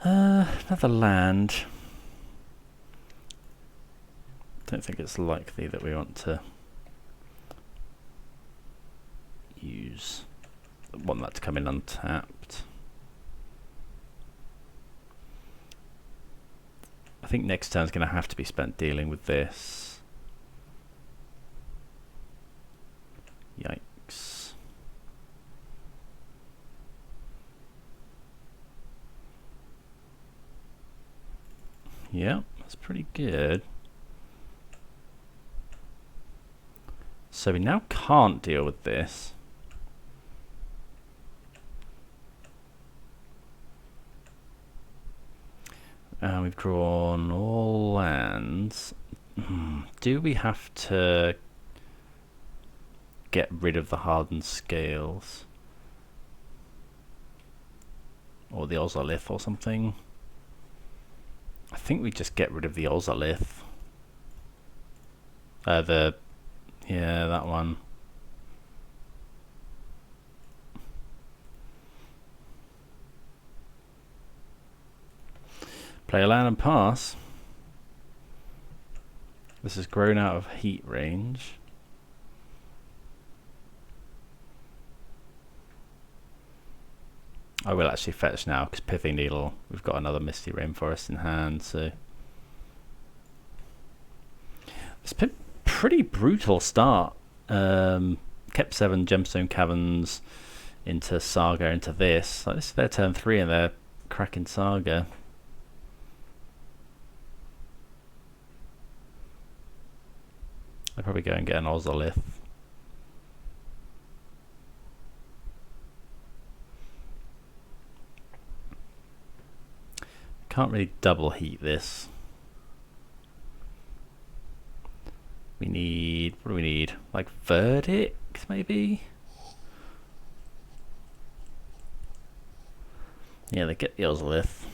Another land. Don't think it's likely that we want to want that to come in untapped. I think next turn's going to have to be spent dealing with this. Yikes. Yeah, that's pretty good. So we now can't deal with this. We've drawn all lands. Do we have to get rid of the hardened scales? Or the Ozolith or something? I think we just get rid of the Ozolith. Yeah, that one. Play a land and pass. This has grown out of heat range. I will actually fetch now because Pithy Needle, we've got another Misty Rainforest in hand, so it's been pretty brutal start. Kept 7 Gemstone Caverns into Saga, into this. Like, this is their turn 3 and they're cracking Saga. I'll probably go and get an Ozolith. Can't really double heat this. We need, what do we need? Like Verdict, maybe? Yeah, they get the Ozolith.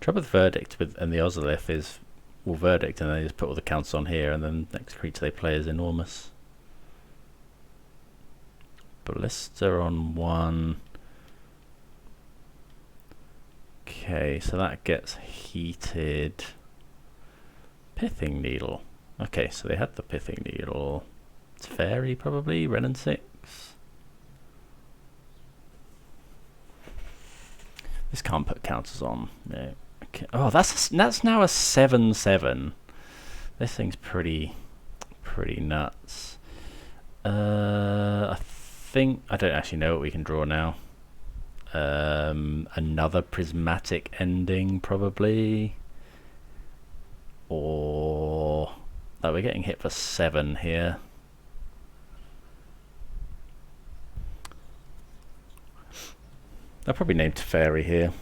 Trouble with Verdict and the Ozolith is, well, Verdict, and they just put all the counts on here, and then next creature they play is enormous. Ballista on 1. Okay, so that gets heated. Pithing Needle. Okay, so they had the Pithing Needle. It's Fairy probably, Ren and 6. This can't put counters on. No. Okay. Oh, that's now a 7/7. This thing's pretty nuts. I think I don't actually know what we can draw now. Another prismatic ending probably, or we're getting hit for 7 here. I'll probably name Teferi here.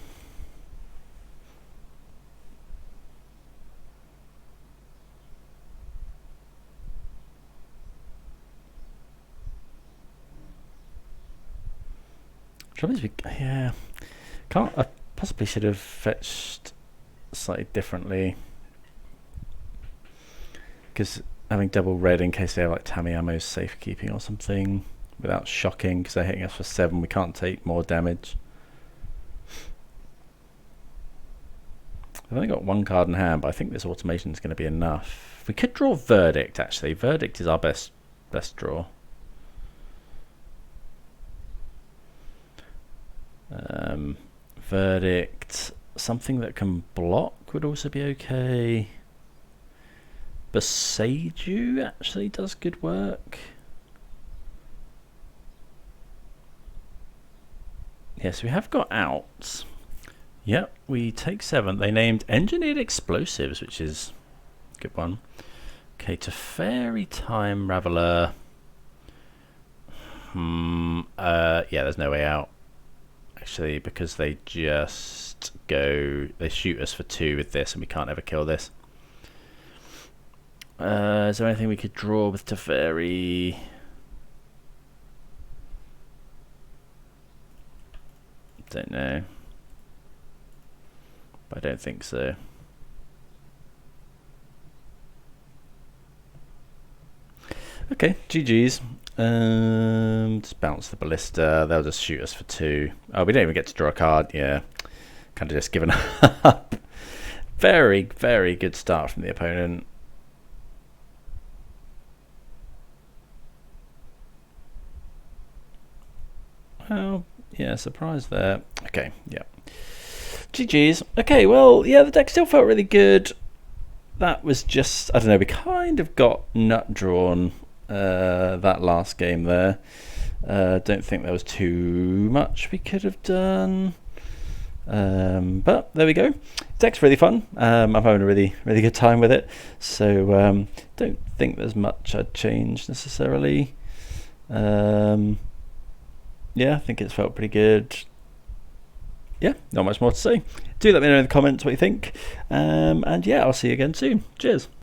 Trouble is, yeah, can't. I possibly should have fetched slightly differently, because having double red in case they have like Tamiyamo's safekeeping or something without shocking, because they're hitting us for 7, we can't take more damage. I've only got 1 card in hand, but I think this automation is going to be enough. We could draw Verdict, actually. Verdict is our best draw. Verdict, something that can block would also be okay. Boseiju actually does good work. Yes, we have got outs. Yep, we take 7. They named Engineered Explosives, which is a good one. Okay, Teferi, Time Raveler. Yeah, there's no way out. Actually, because they just go, they shoot us for 2 with this, and we can't ever kill this. Is there anything we could draw with Teferi? Don't know. But I don't think so. Okay, GG's. Just bounce the Ballista. They'll just shoot us for 2. Oh, we don't even get to draw a card. Yeah, kind of just given up. Very, very good start from the opponent. Well, yeah, surprise there. Okay, yeah. GG's. Okay, well, yeah, the deck still felt really good. That was just, I don't know, we kind of got nut drawn that last game there. Don't think there was too much we could have done. But there we go. Deck's really fun. I'm having a really good time with it. So don't think there's much I'd change necessarily. Yeah, I think it's felt pretty good. Yeah, not much more to say. Do let me know in the comments what you think. And yeah, I'll see you again soon. Cheers.